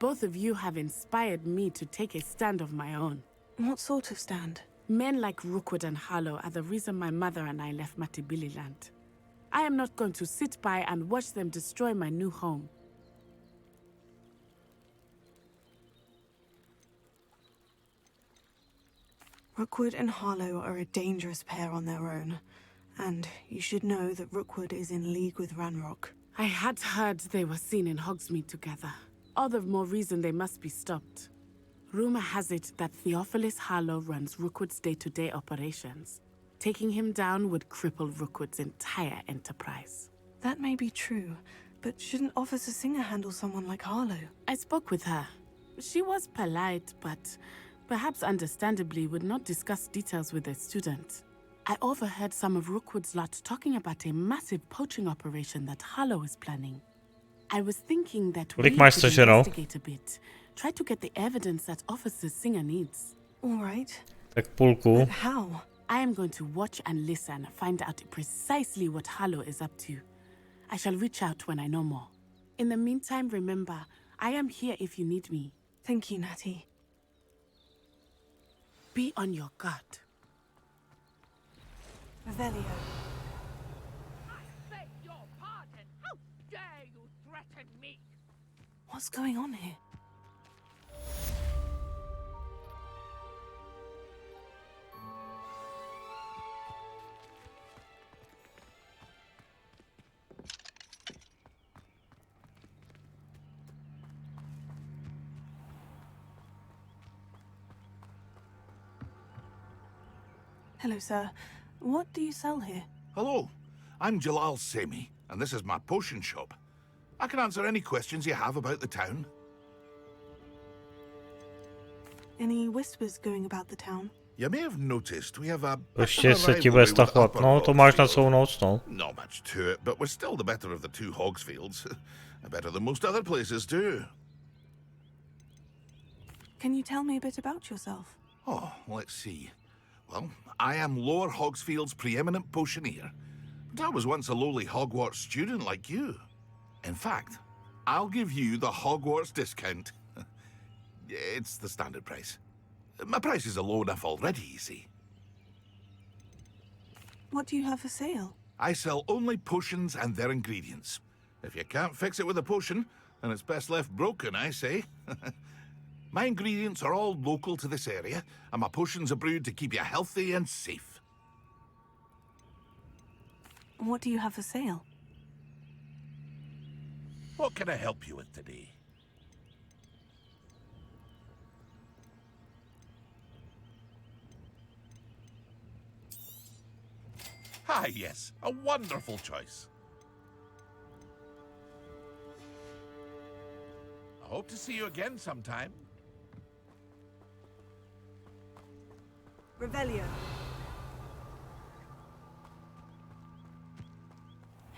Speaker 7: Both of you have inspired me to take a stand of my own.
Speaker 5: What sort of stand?
Speaker 7: Men like Rookwood and Harlow are the reason my mother and I left Mattibili-land. I am not going to sit by and watch them destroy my new home.
Speaker 5: Rookwood and Harlow are a dangerous pair on their own. And you should know that Rookwood is in league with Ranrock.
Speaker 7: I had heard they were seen in Hogsmeade together. All the more reason they must be stopped. Rumor has it that Theophilus Harlow runs Rookwood's day-to-day operations. Taking him down would cripple Rookwood's entire enterprise.
Speaker 5: That may be true, but shouldn't Officer Singer handle someone like Harlow?
Speaker 7: I spoke with her. She was polite, but perhaps understandably would not discuss details with a student. I overheard some of Rookwood's lot talking about a massive poaching operation that Harlow is planning. I was thinking that we
Speaker 6: máš
Speaker 7: could
Speaker 6: staženo?
Speaker 7: investigate a bit. Try to get the evidence that Officer Singer needs.
Speaker 5: All right.
Speaker 6: Tak půlku.
Speaker 5: But how?
Speaker 7: I am going to watch and listen, find out precisely what Harlow is up to. I shall reach out when I know more. In the meantime, remember, I am here if you need me.
Speaker 5: Thank you, Natty.
Speaker 7: Be on your guard.
Speaker 5: Revelio.
Speaker 23: Beg your pardon. How dare you threaten me?
Speaker 5: What's going on here? Hello, sir. What do you sell here?
Speaker 21: Hello, I'm Jalal Semi, and this is my potion shop. I can answer any questions you have about the town.
Speaker 5: Any whispers going about the town?
Speaker 21: You may have noticed we have a
Speaker 6: Ještě se ti bude stachovat. No, to máš na celou noc, no.
Speaker 21: Not much to it, but we're still the better of the two Hogsfields. Better than most other places too.
Speaker 5: Can you tell me a bit about yourself?
Speaker 21: Oh, let's see. Well, I am Lower Hogsfield's preeminent potioneer, but I was once a lowly Hogwarts student like you. In fact, I'll give you the Hogwarts discount. It's the standard price. My prices are low enough already, you see.
Speaker 5: What do you have for sale?
Speaker 21: I sell only potions and their ingredients. If you can't fix it with a potion, then it's best left broken, I say. My ingredients are all local to this area, and my potions are brewed to keep you healthy and safe.
Speaker 5: What do you have for sale?
Speaker 21: What can I help you with today? Ah, yes, a wonderful choice. I hope to see you again sometime.
Speaker 5: Revelio.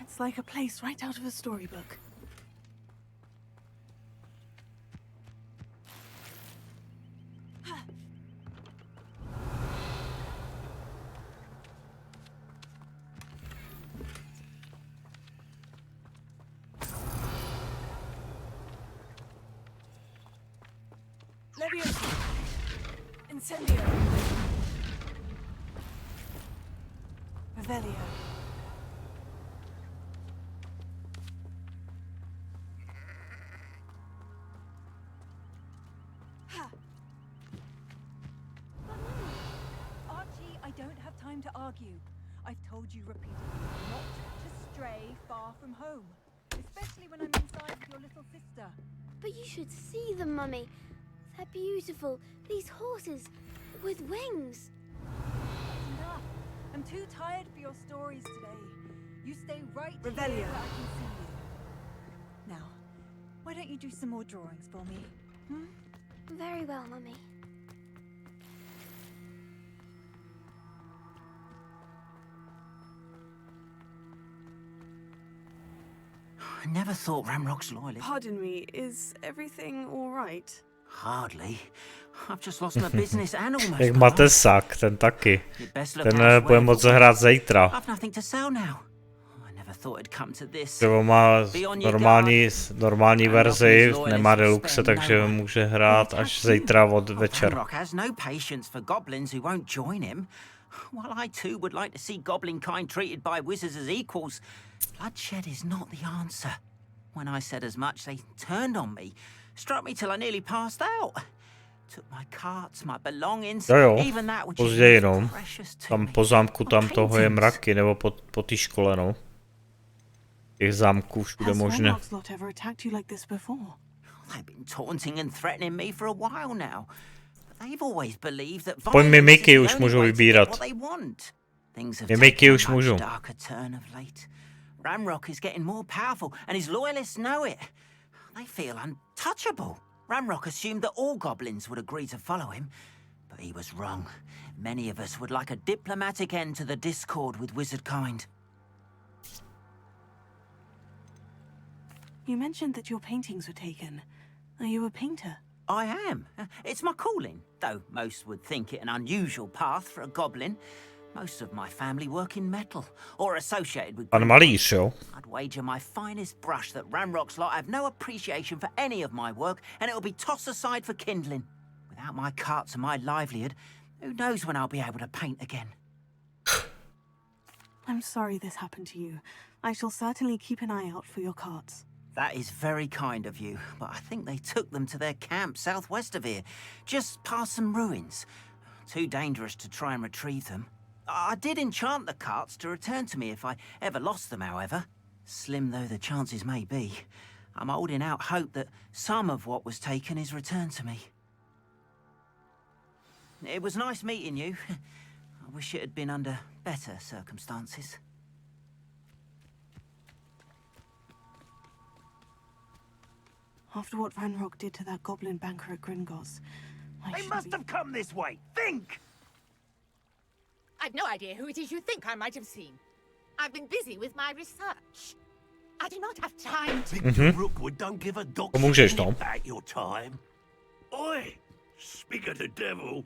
Speaker 5: It's like a place right out of a storybook. Leviosa! Incendio! Revelio.
Speaker 2: Archie, I don't have time to argue. I've told you repeatedly not to stray far from home, especially when I'm inside with your little sister.
Speaker 8: But you should see them, Mummy. They're beautiful. These horses with wings.
Speaker 2: Enough. I'm too tired for your stories today. You stay right
Speaker 5: Revelio.
Speaker 2: here where I can see you. Now, why don't you do some more drawings for me?
Speaker 8: Very well, Mummy.
Speaker 15: I never thought Ramrock's loyalist.
Speaker 5: Pardon me, is everything all right?
Speaker 15: Hardly. I've just lost my business and almost
Speaker 6: Jak
Speaker 15: my
Speaker 6: máte
Speaker 15: life.
Speaker 6: sak, ten taky.
Speaker 15: You'd best look
Speaker 6: Ten
Speaker 15: elsewhere
Speaker 6: bude moc
Speaker 15: for
Speaker 6: hrát
Speaker 15: once.
Speaker 6: zítra.
Speaker 15: I've nothing to sell now. I never thought it'd come to this.
Speaker 6: Třeba má
Speaker 15: Be on your guard.
Speaker 6: normální verzi, nemá deluxe, takže může hrát až zítra od večer.
Speaker 15: Ramrock has no patience for goblins who won't join him. While I too would like to see goblin kind treated by wizards as equals, bloodshed is not the answer. When I said as much, they turned on me, struck me till I nearly passed out. Took my carts, my belongings,
Speaker 6: Jo,
Speaker 15: even that which
Speaker 6: později
Speaker 15: is
Speaker 6: no.
Speaker 15: most precious to
Speaker 6: Tam
Speaker 15: me.
Speaker 6: po zámku tam toho je
Speaker 15: paintings.
Speaker 6: mraky, nebo po té škole no. Těch zámků všude
Speaker 5: Has
Speaker 6: možné.
Speaker 5: Ramrock's lot ever attacked you like this before?
Speaker 15: They've been taunting and threatening me for a while now. But they've always believed that
Speaker 6: Pojď
Speaker 15: violence
Speaker 6: mimiky,
Speaker 15: is the
Speaker 6: už
Speaker 15: only
Speaker 6: můžu
Speaker 15: way to get
Speaker 6: vybírat.
Speaker 15: what they want. Things have
Speaker 6: Mimiky
Speaker 15: taken
Speaker 6: už
Speaker 15: a
Speaker 6: můžu.
Speaker 15: much darker turn of late. Ramrock is getting more powerful, and his loyalists know it. They feel untouchable. Ramrock assumed that all goblins would agree to follow him, but he was wrong. Many of us would like a diplomatic end to the discord with wizard kind.
Speaker 5: You mentioned that your paintings were taken. Are you a painter?
Speaker 15: I am. It's my calling, though most would think it an unusual path for a goblin. Most of my family work in metal, or associated with...
Speaker 6: Pan malíř, jo?
Speaker 15: I'd wager my finest brush that Ramrock's lot have no appreciation for any of my work, and it'll be tossed aside for kindling. Without my carts and my livelihood, who knows when I'll be able to paint again?
Speaker 5: I'm sorry this happened to you. I shall certainly keep an eye out for your carts.
Speaker 15: That is very kind of you, but I think they took them to their camp southwest of here, just past some ruins. Too dangerous to try and retrieve them. I did enchant the carts to return to me if I ever lost them, however. Slim though the chances may be, I'm holding out hope that some of what was taken is returned to me. It was nice meeting you. I wish it had been under better circumstances.
Speaker 5: After what Ranrock did to that goblin banker at Gringotts,
Speaker 9: They must have come this way. Think!
Speaker 23: I've no idea who it is you think I might have seen. I've been busy with my research. I do not have time to...
Speaker 9: Victor Rookwood don't give a doc
Speaker 6: Pomůžeš,
Speaker 9: shit
Speaker 6: no.
Speaker 9: about your time. Oi! Speak of the devil.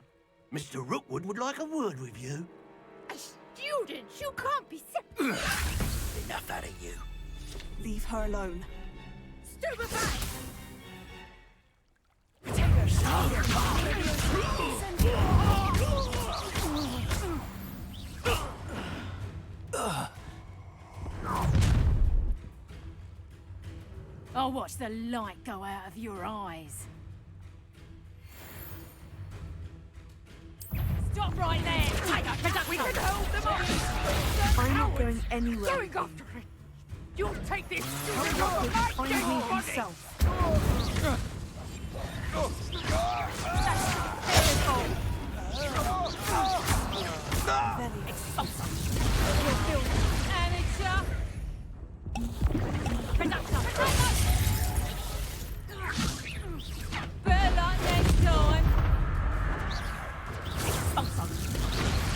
Speaker 9: Mr. Rookwood would like a word with you.
Speaker 23: A student? You can't be...
Speaker 9: Enough out of you.
Speaker 5: Leave her alone.
Speaker 23: Stupefy!
Speaker 4: I'll watch the light go out of your eyes. Stop right there! I don't think we can hold them off!
Speaker 5: I'm not going anywhere.
Speaker 23: Going after it! You'll take this
Speaker 5: Ranrock will find me himself.
Speaker 23: Amateur! Better luck next time!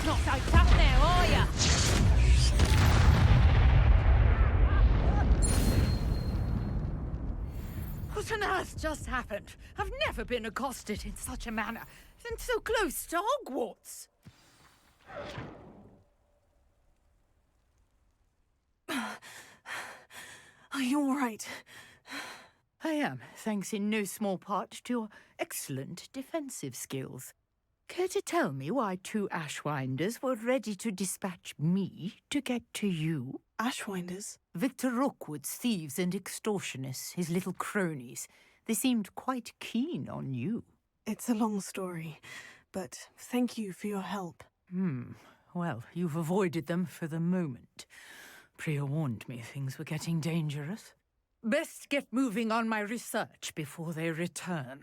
Speaker 23: Not so tough now, are ya? What on earth just happened? I've never been accosted in such a manner, and so close to Hogwarts.
Speaker 5: Are you all right?
Speaker 23: I
Speaker 11: am, thanks in no small part to your excellent defensive skills. Care to tell me why 2 Ashwinders were ready to dispatch me to get to you?
Speaker 5: Ashwinders?
Speaker 11: Victor Rookwood's thieves and extortionists, his little cronies. They seemed quite keen on you.
Speaker 5: It's a long story, but thank you for your help.
Speaker 11: Well, you've avoided them for the moment. Priya warned me things were getting dangerous. Best get moving on my research before they return.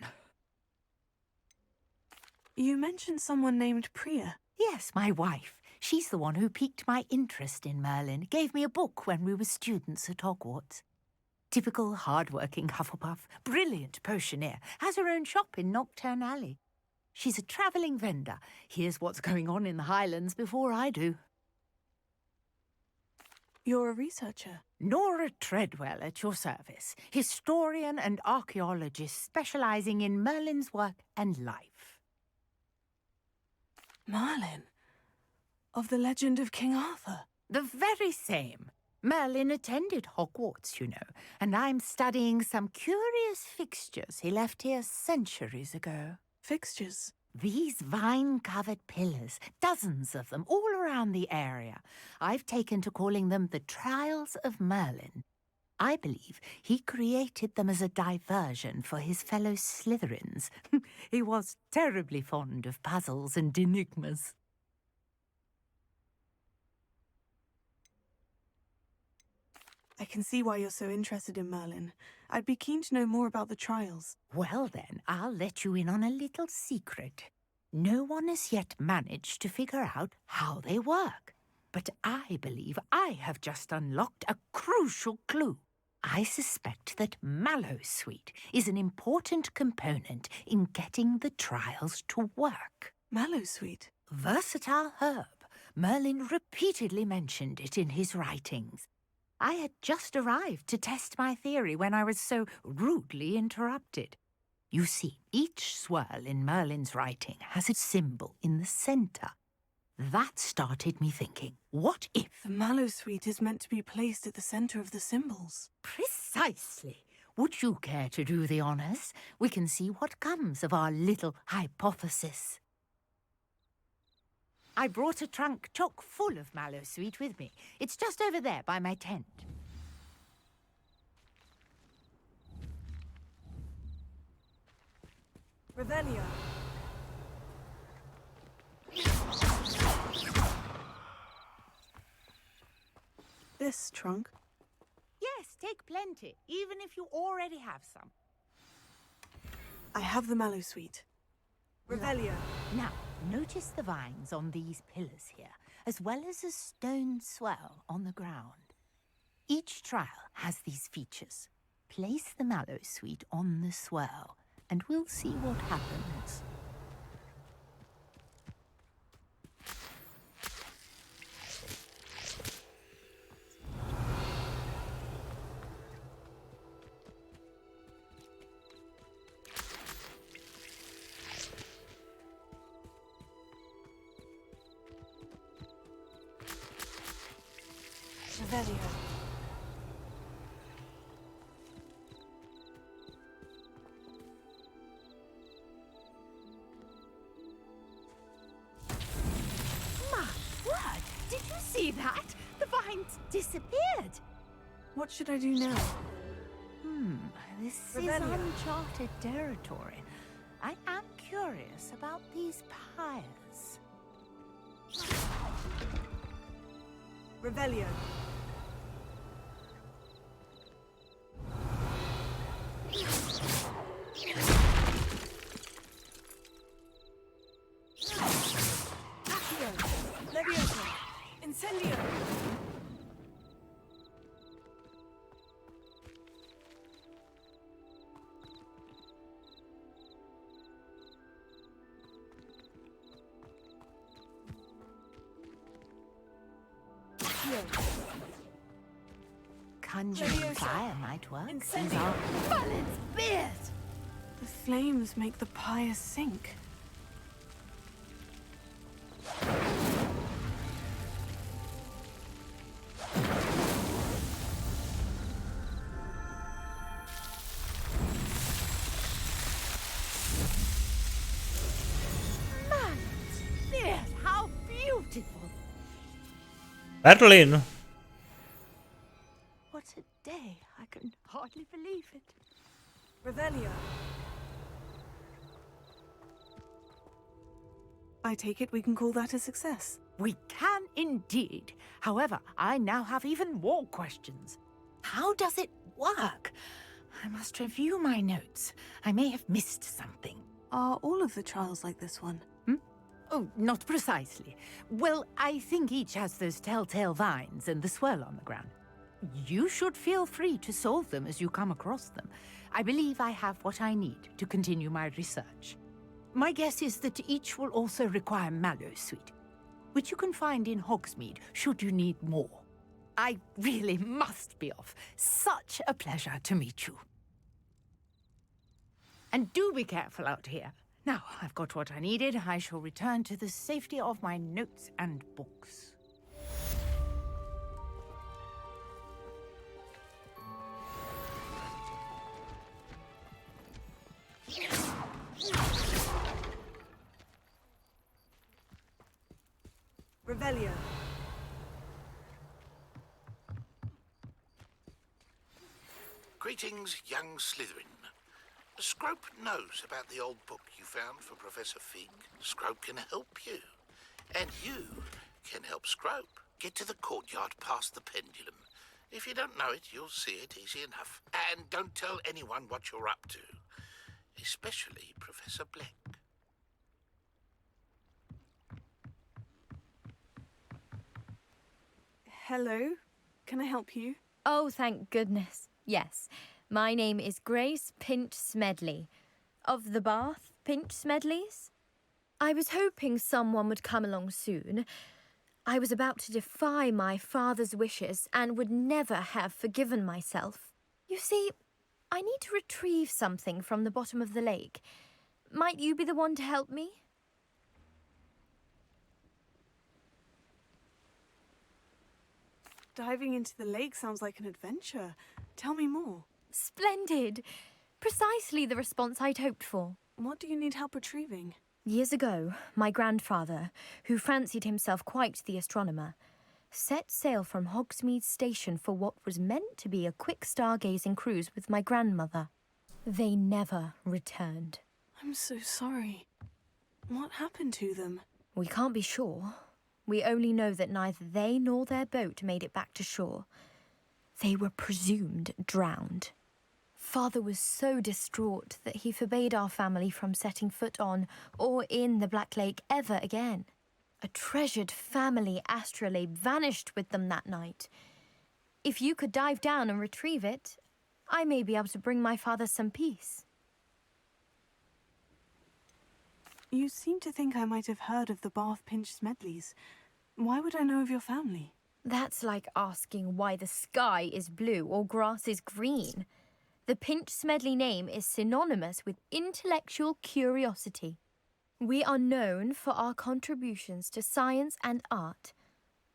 Speaker 5: You mentioned someone named Priya.
Speaker 11: Yes, my wife. She's the one who piqued my interest in Merlin, gave me a book when we were students at Hogwarts. Typical hard-working Hufflepuff, brilliant potioneer, has her own shop in Nocturne Alley. She's a travelling vendor, hears what's going on in the Highlands before I do.
Speaker 5: You're a researcher?
Speaker 11: Nora Treadwell at your service, historian and archaeologist specialising in Merlin's work and life.
Speaker 5: Merlin? Of the legend of King Arthur?
Speaker 11: The very same. Merlin attended Hogwarts, you know, and I'm studying some curious fixtures he left here centuries ago.
Speaker 5: Fixtures?
Speaker 11: These vine-covered pillars, dozens of them, all around the area. I've taken to calling them the Trials of Merlin. I believe he created them as a diversion for his fellow Slytherins. He was terribly fond of puzzles and enigmas.
Speaker 5: I can see why you're so interested in Merlin. I'd be keen to know more about the trials.
Speaker 11: Well then, I'll let you in on a little secret. No one has yet managed to figure out how they work. But I believe I have just unlocked a crucial clue. I suspect that Mallowsweet is an important component in getting the trials to work.
Speaker 5: Mallowsweet?
Speaker 11: Versatile herb. Merlin repeatedly mentioned it in his writings. I had just arrived to test my theory when I was so rudely interrupted. You see, each swirl in Merlin's writing has a symbol in the centre. That started me thinking, what if...
Speaker 5: The Mallowsweet is meant to be placed at the centre of the symbols.
Speaker 11: Precisely. Would you care to do the honours? We can see what comes of our little hypothesis. I brought a trunk chock full of Mallowsweet with me. It's just over there by my tent.
Speaker 5: Revelio. This trunk?
Speaker 11: Yes, take plenty, even if you already have some.
Speaker 5: I have the Mallowsweet. Revelio.
Speaker 11: Now, notice the vines on these pillars here, as well as a stone swell on the ground. Each trial has these features. Place the Mallowsweet on the swell, and we'll see what happens.
Speaker 5: Revelio.
Speaker 11: My word! Did you see that? The vines disappeared.
Speaker 5: What should I do now?
Speaker 11: This
Speaker 5: Revelio.
Speaker 11: is uncharted territory. I am curious about these pyres.
Speaker 5: Revelio. Accio. Levioso. Incendio.
Speaker 11: Conjuring fire might work. These
Speaker 5: Incendio.
Speaker 11: are Merlin's beard!
Speaker 5: The flames make the pyre sink.
Speaker 6: Berlin.
Speaker 11: What a day. I can hardly believe it.
Speaker 5: Revelio. I take it we can call that a success.
Speaker 11: We can indeed. However, I now have even more questions. How does it work? I must review my notes. I may have missed something.
Speaker 5: Are all of the trials like this one?
Speaker 11: Oh, not precisely. Well, I think each has those telltale vines and the swirl on the ground. You should feel free to solve them as you come across them. I believe I have what I need to continue my research. My guess is that each will also require Mallowsweet, which you can find in Hogsmeade should you need more. I really must be off. Such a pleasure to meet you. And do be careful out here. Now, I've got what I needed. I shall return to the safety of my notes and books.
Speaker 5: Revelio.
Speaker 21: Greetings, young Slytherin. Scrope knows about the old book you found for Professor Fig. Scrope can help you. And you can help Scrope get to the courtyard past the pendulum. If you don't know it, you'll see it easy enough. And don't tell anyone what you're up to. Especially Professor Black.
Speaker 5: Hello. Can I help you?
Speaker 12: Oh, thank goodness. Yes. My name is Grace Pinch Smedley, of the Bath Pinch Smedleys. I was hoping someone would come along soon. I was about to defy my father's wishes and would never have forgiven myself. You see, I need to retrieve something from the bottom of the lake. Might you be the one to help me?
Speaker 5: Diving into the lake sounds like an adventure. Tell me more.
Speaker 12: Splendid! Precisely the response I'd hoped for.
Speaker 5: What do you need help retrieving?
Speaker 12: Years ago, my grandfather, who fancied himself quite the astronomer, set sail from Hogsmeade Station for what was meant to be a quick stargazing cruise with my grandmother. They never returned.
Speaker 5: I'm so sorry. What happened to them?
Speaker 12: We can't be sure. We only know that neither they nor their boat made it back to shore. They were presumed drowned. Father was so distraught that he forbade our family from setting foot on or in the Black Lake ever again. A treasured family astrolabe vanished with them that night. If you could dive down and retrieve it, I may be able to bring my father some peace.
Speaker 5: You seem to think I might have heard of the Bath Pinch Smedleys. Why would I know of your family?
Speaker 12: That's like asking why the sky is blue or grass is green. The Pinch Smedley name is synonymous with intellectual curiosity. We are known for our contributions to science and art.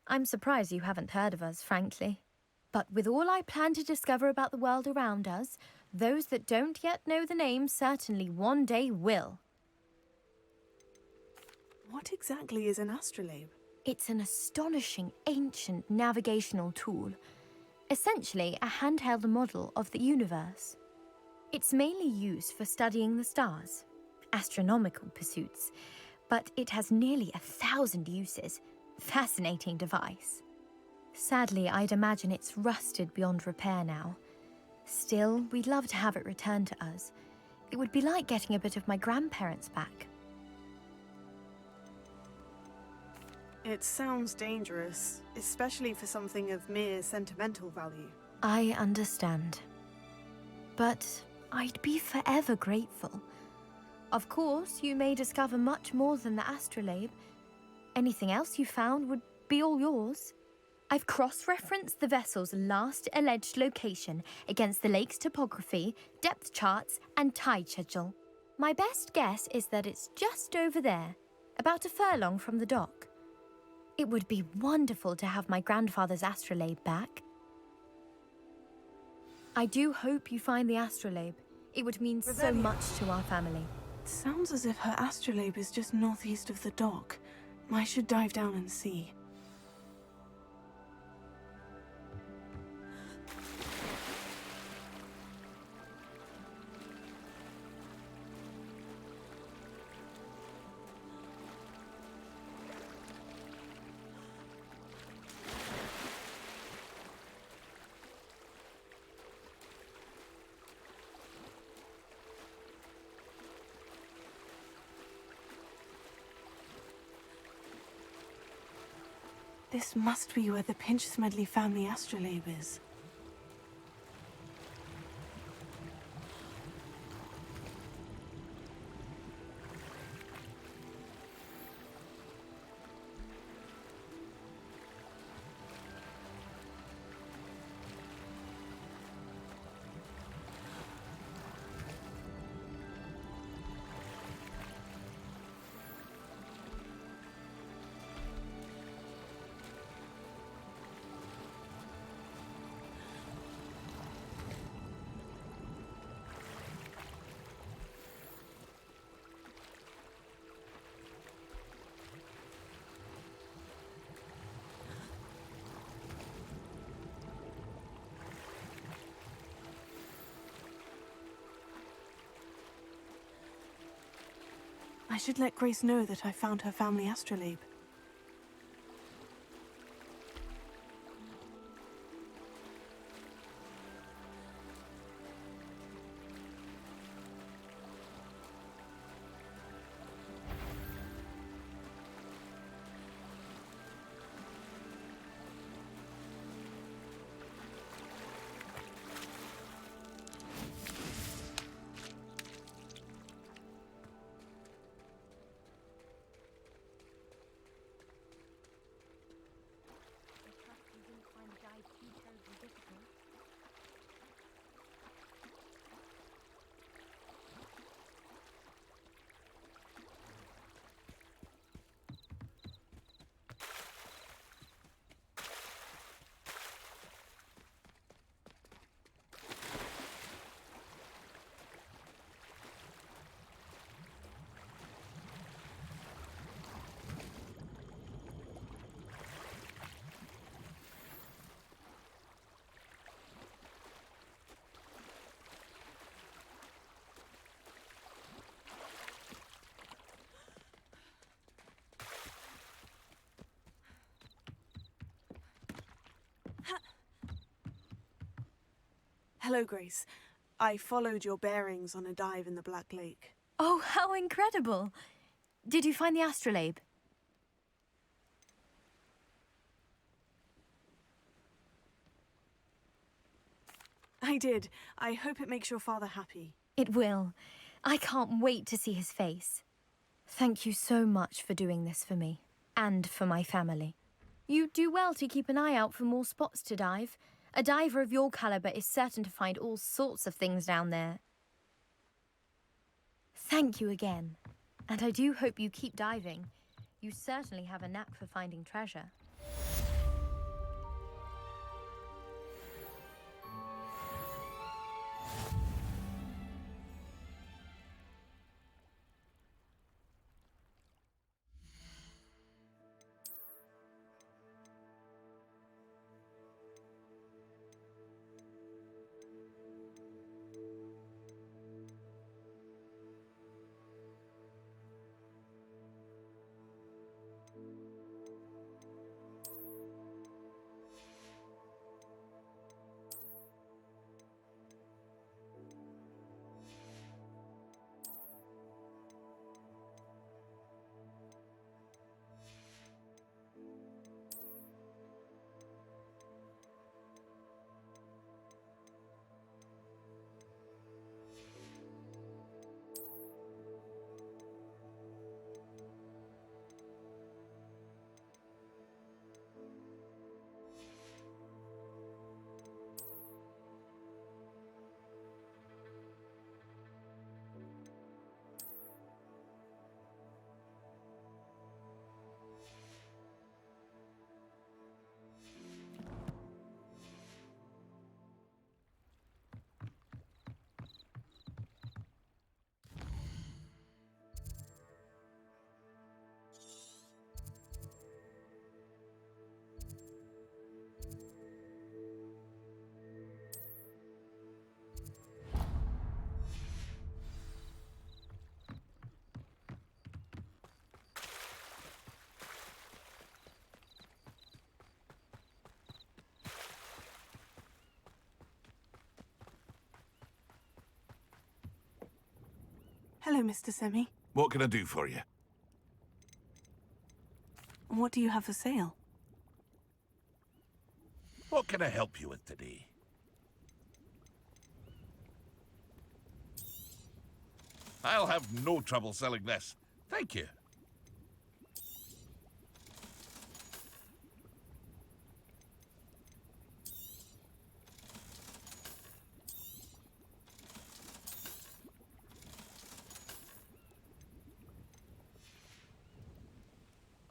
Speaker 12: I'm surprised you haven't heard of us, frankly. But with all I plan to discover about the world around us, those that don't yet know the name certainly one day will.
Speaker 5: What exactly is an astrolabe?
Speaker 12: It's an astonishing ancient navigational tool. Essentially, a handheld model of the universe. It's mainly used for studying the stars, astronomical pursuits, but it has nearly 1,000 uses. Fascinating device. Sadly, I'd imagine it's rusted beyond repair now. Still, we'd love to have it returned to us. It would be like getting a bit of my grandparents back.
Speaker 5: It sounds dangerous, especially for something of mere sentimental value.
Speaker 12: I understand. But I'd be forever grateful. Of course, you may discover much more than the astrolabe. Anything else you found would be all yours. I've cross-referenced the vessel's last alleged location against the lake's topography, depth charts, and tide schedule. My best guess is that it's just over there, about a furlong from the dock. It would be wonderful to have my grandfather's astrolabe back. I do hope you find the astrolabe. It would mean so much to our family.
Speaker 5: It sounds as if her astrolabe is just northeast of the dock. I should dive down and see. This must be where the Pinch-Smedley family astrolabe is. I should let Grace know that I found her family astrolabe. Hello, Grace. I followed your bearings on a dive in the Black Lake.
Speaker 12: Oh, how incredible! Did you find the astrolabe?
Speaker 5: I did. I hope it makes your father happy.
Speaker 12: It will. I can't wait to see his face. Thank you so much for doing this for me, and for my family. You do well to keep an eye out for more spots to dive. A diver of your caliber is certain to find all sorts of things down there. Thank you again. And I do hope you keep diving. You certainly have a knack for finding treasure.
Speaker 5: Hello, Mr. Semi.
Speaker 21: What can I do for you?
Speaker 5: What do you have for sale?
Speaker 21: What can I help you with today? I'll have no trouble selling this. Thank you.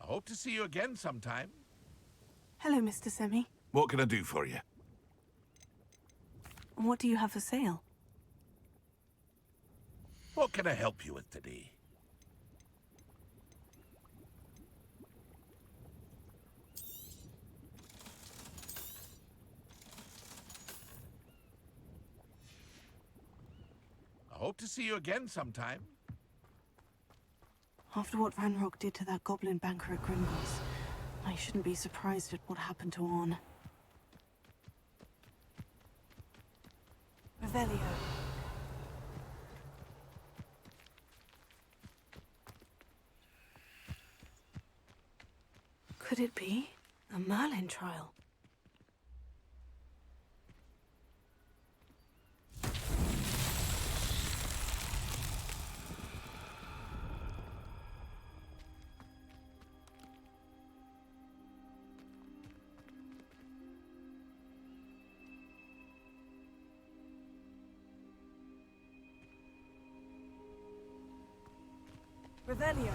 Speaker 21: I hope to see you again sometime.
Speaker 5: Hello, Mr. Semi.
Speaker 21: What can I do for you?
Speaker 5: What do you have for sale?
Speaker 21: What can I help you with today? I hope to see you again sometime.
Speaker 5: After what Ranrock did to that goblin banker at Gringotts, I shouldn't be surprised at what happened to Orn. Revelio. Could it be a Merlin trial? Revelio.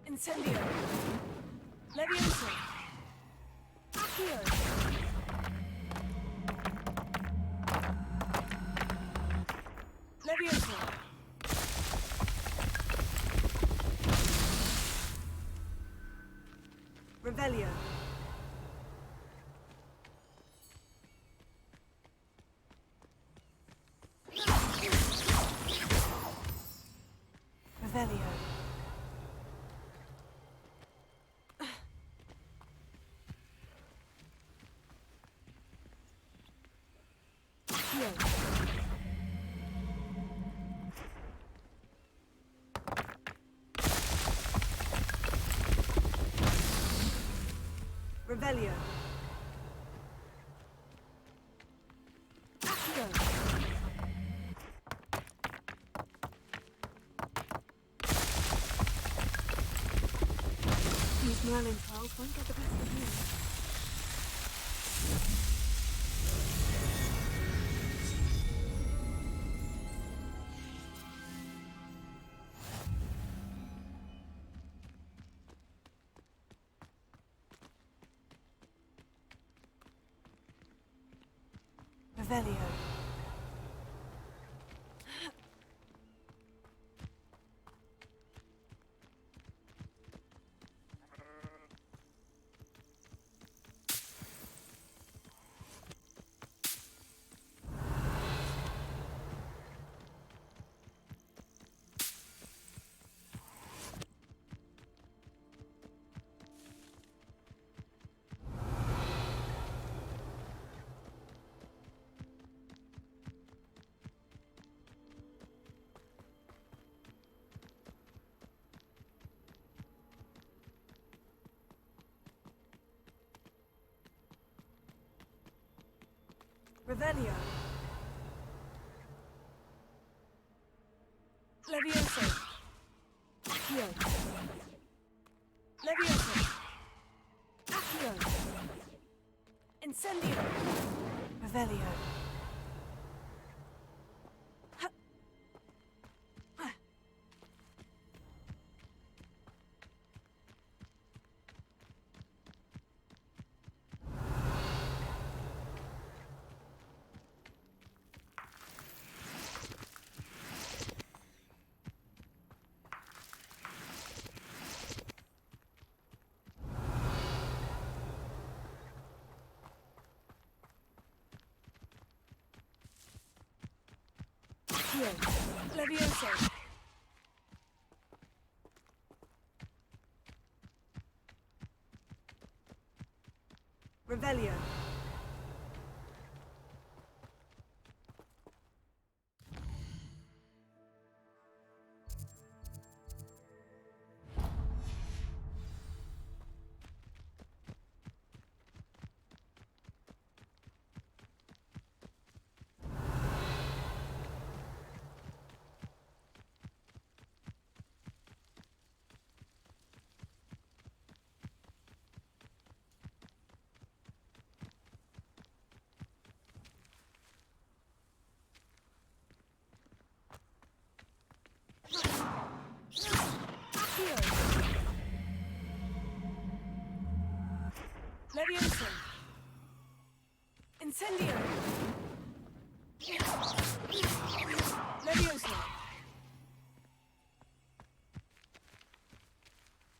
Speaker 5: Incendio. Levioso. Accio. Levioso. Revelio. Revelio. Revelio. Accio. These Merlin trials won't get the best of me. Revelio. Revelio. Levioso. Accio. Levioso. Accio. Incendio. Revelio. Accio. Levioso. Revelio. Levioso. Incendio. Levioso.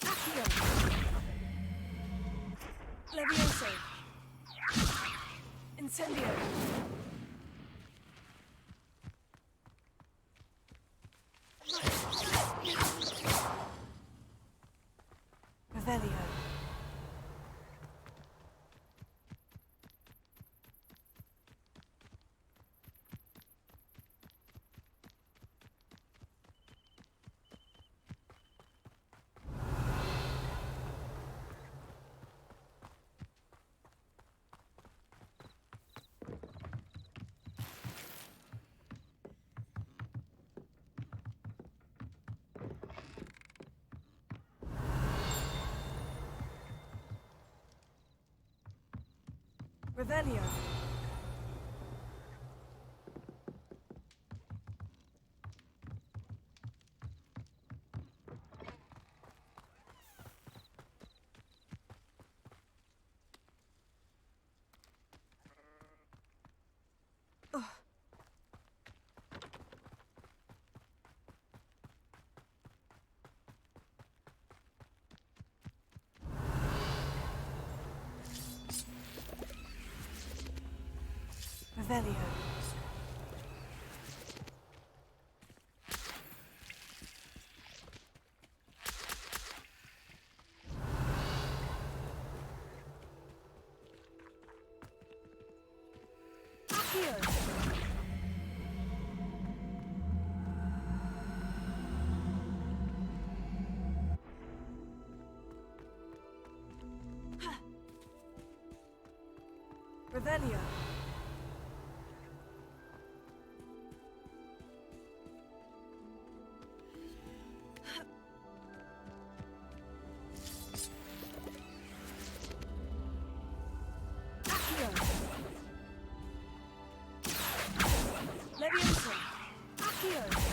Speaker 5: Accio. Levioso. Incendio. Revelio. Revelio. Revelio. Accio. Revelio. Levioso. Accio.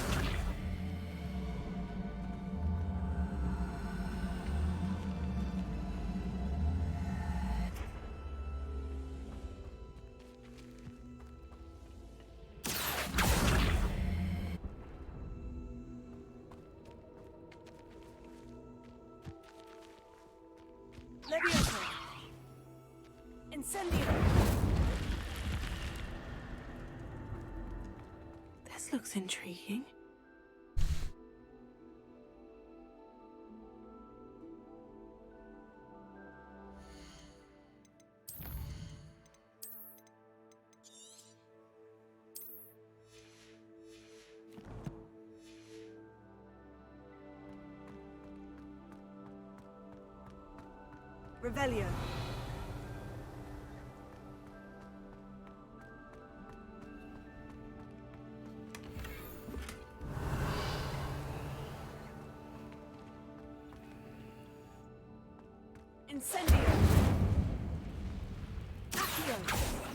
Speaker 5: Levioso. Incendio. This looks intriguing. Revelio. Incendio. Accio.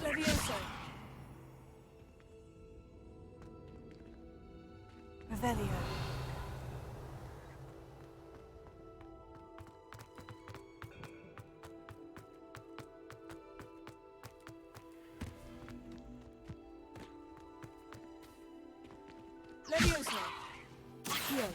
Speaker 5: Levioso. Revelio. Levioso. Accio.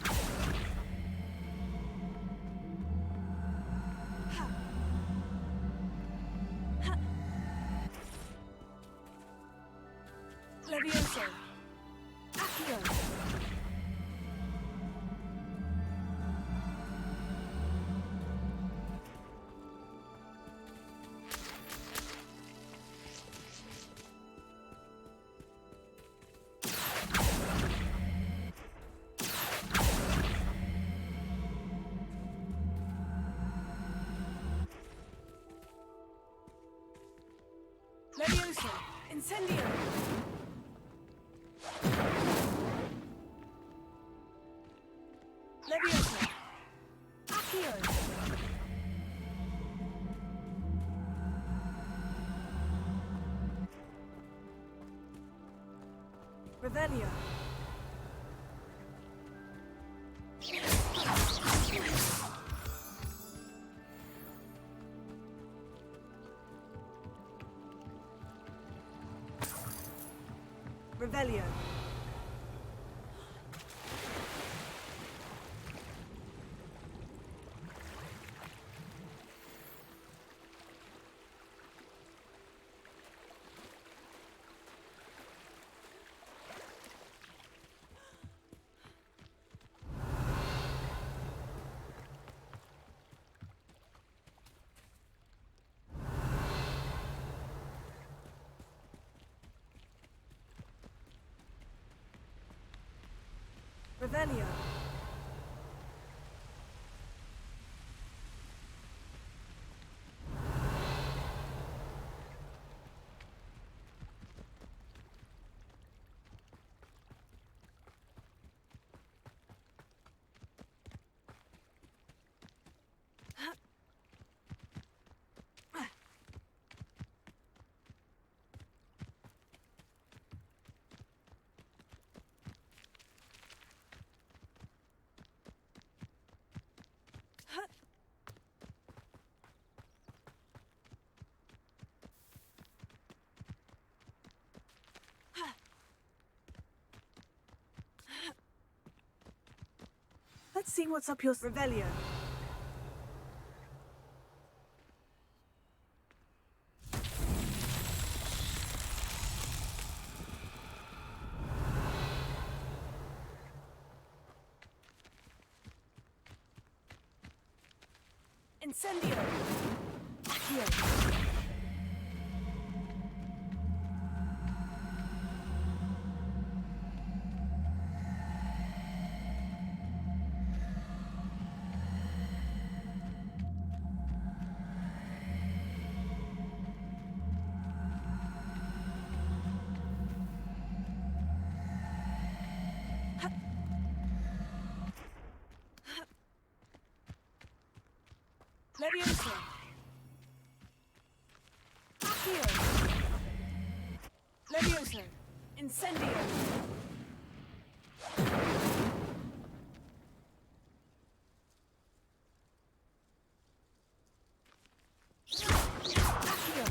Speaker 5: Levioso. Accio. Accio. Leviosa. Incendio. Leviosa. Accio. Revelio. Revelio. Revelio. Let's see what's up your Revelio. Incendio. Accio. Leviosa. Accio. Leviosa. Incendio. Accio.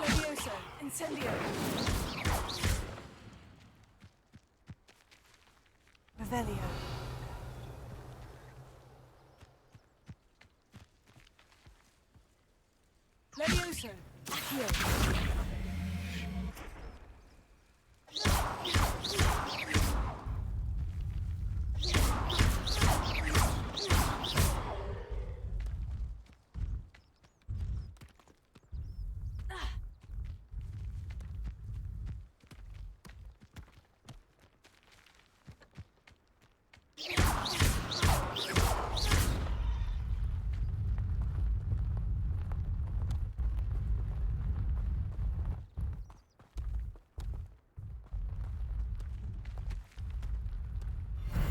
Speaker 5: Leviosa. Incendio. Revelio. Leviosa. Accio.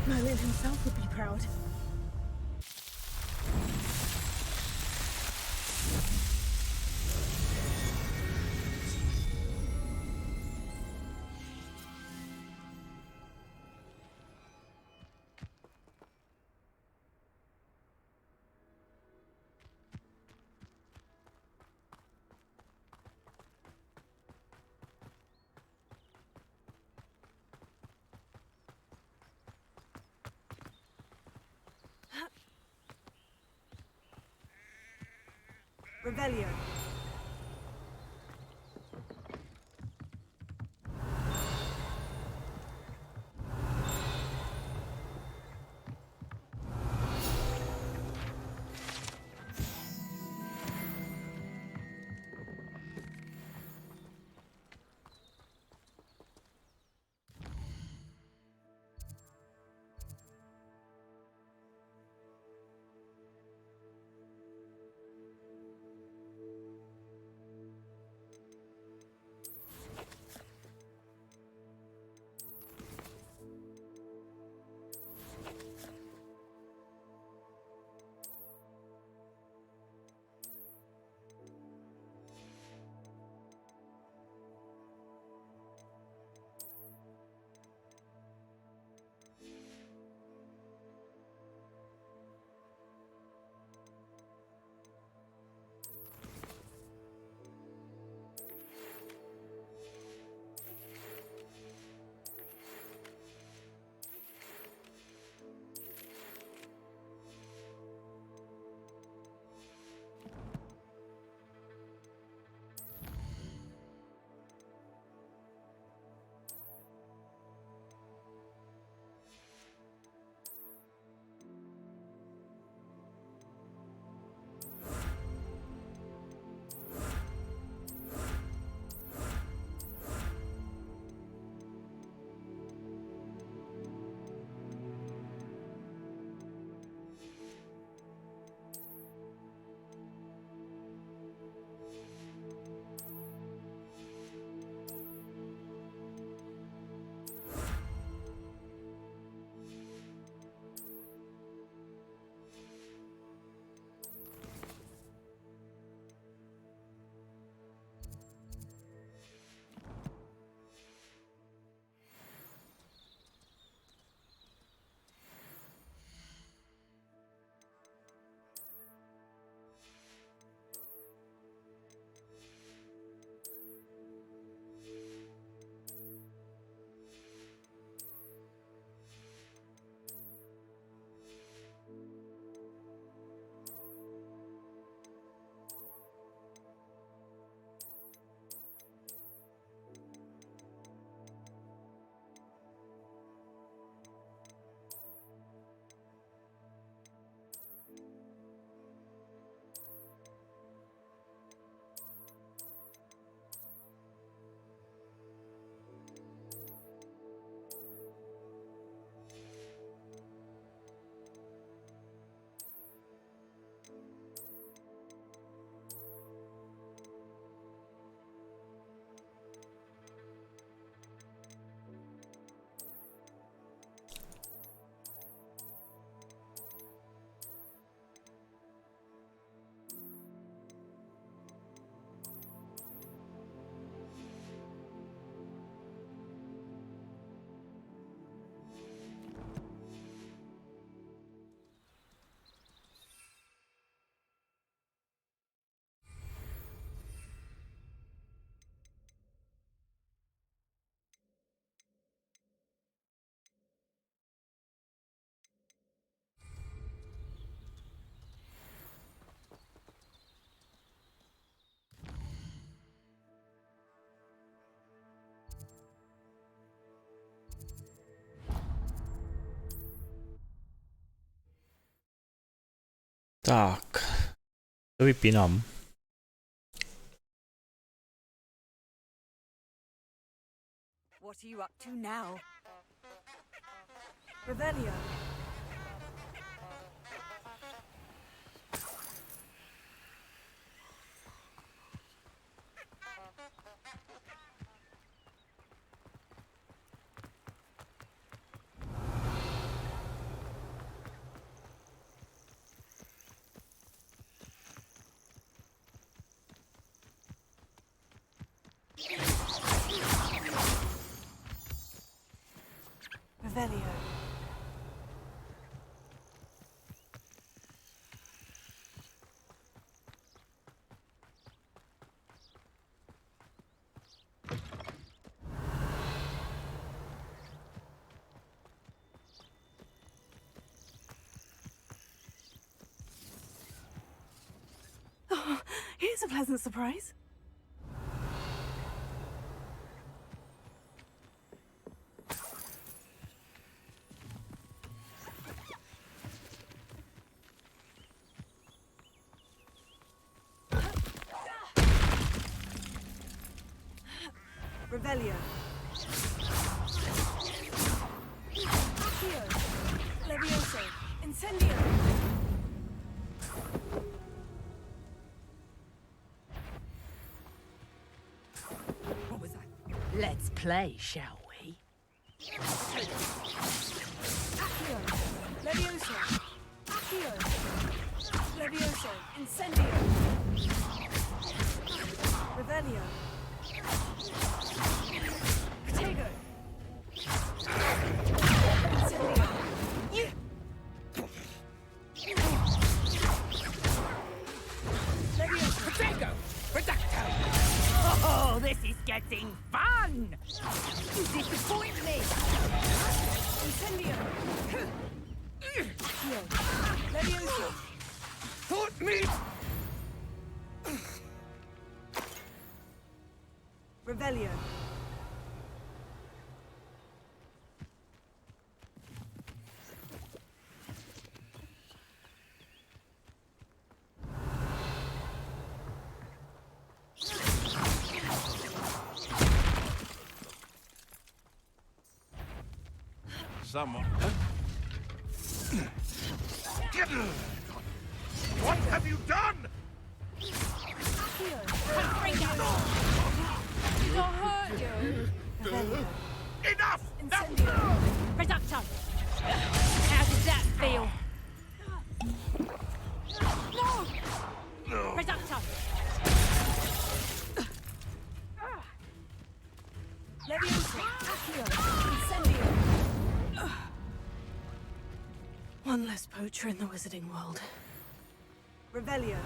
Speaker 5: Merlin himself would be proud. Revelio.
Speaker 6: Tak, to vypínám.
Speaker 2: What are you up to now? Revelio. Revelio.
Speaker 5: Oh, here's a pleasant surprise.
Speaker 2: Revelio. Accio. Levioso. Incendio.
Speaker 4: What was that? Let's play, shall we?
Speaker 2: Accio. Levioso. Accio. Levioso. Incendio. Revelio. Protego. Incendio. Levioso.
Speaker 4: Protego! Reducto! Oh, this is getting fun! You disappoint me!
Speaker 2: Incendio. Accio. Levioso.
Speaker 4: Taught me!
Speaker 2: Revelio.
Speaker 21: Someone. What have you done?
Speaker 2: Don't hurt you.
Speaker 21: Enough!
Speaker 2: Incendio.
Speaker 4: Reducto! How does that feel?
Speaker 2: No!
Speaker 4: Reducto!
Speaker 2: Levioso. Accio. Incendio.
Speaker 5: One less poacher in the wizarding world.
Speaker 2: Revelio.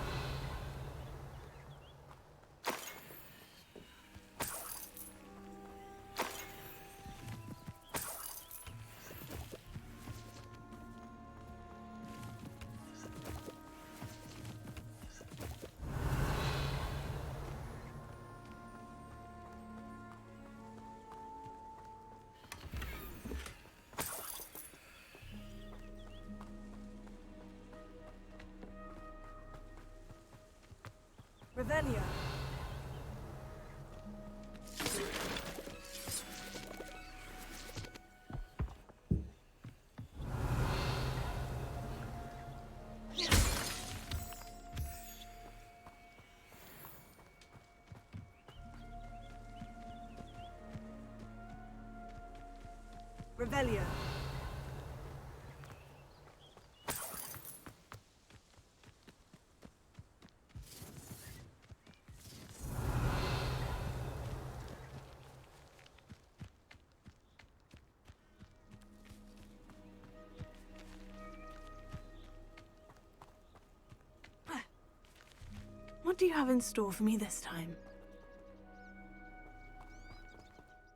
Speaker 2: Revelio. Revelio.
Speaker 5: What do you have in store for me this time?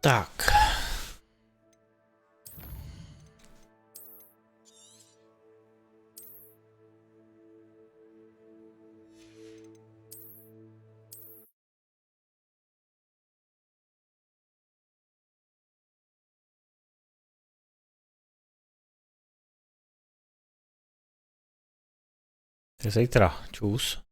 Speaker 6: Tak. To je zítra. Čus.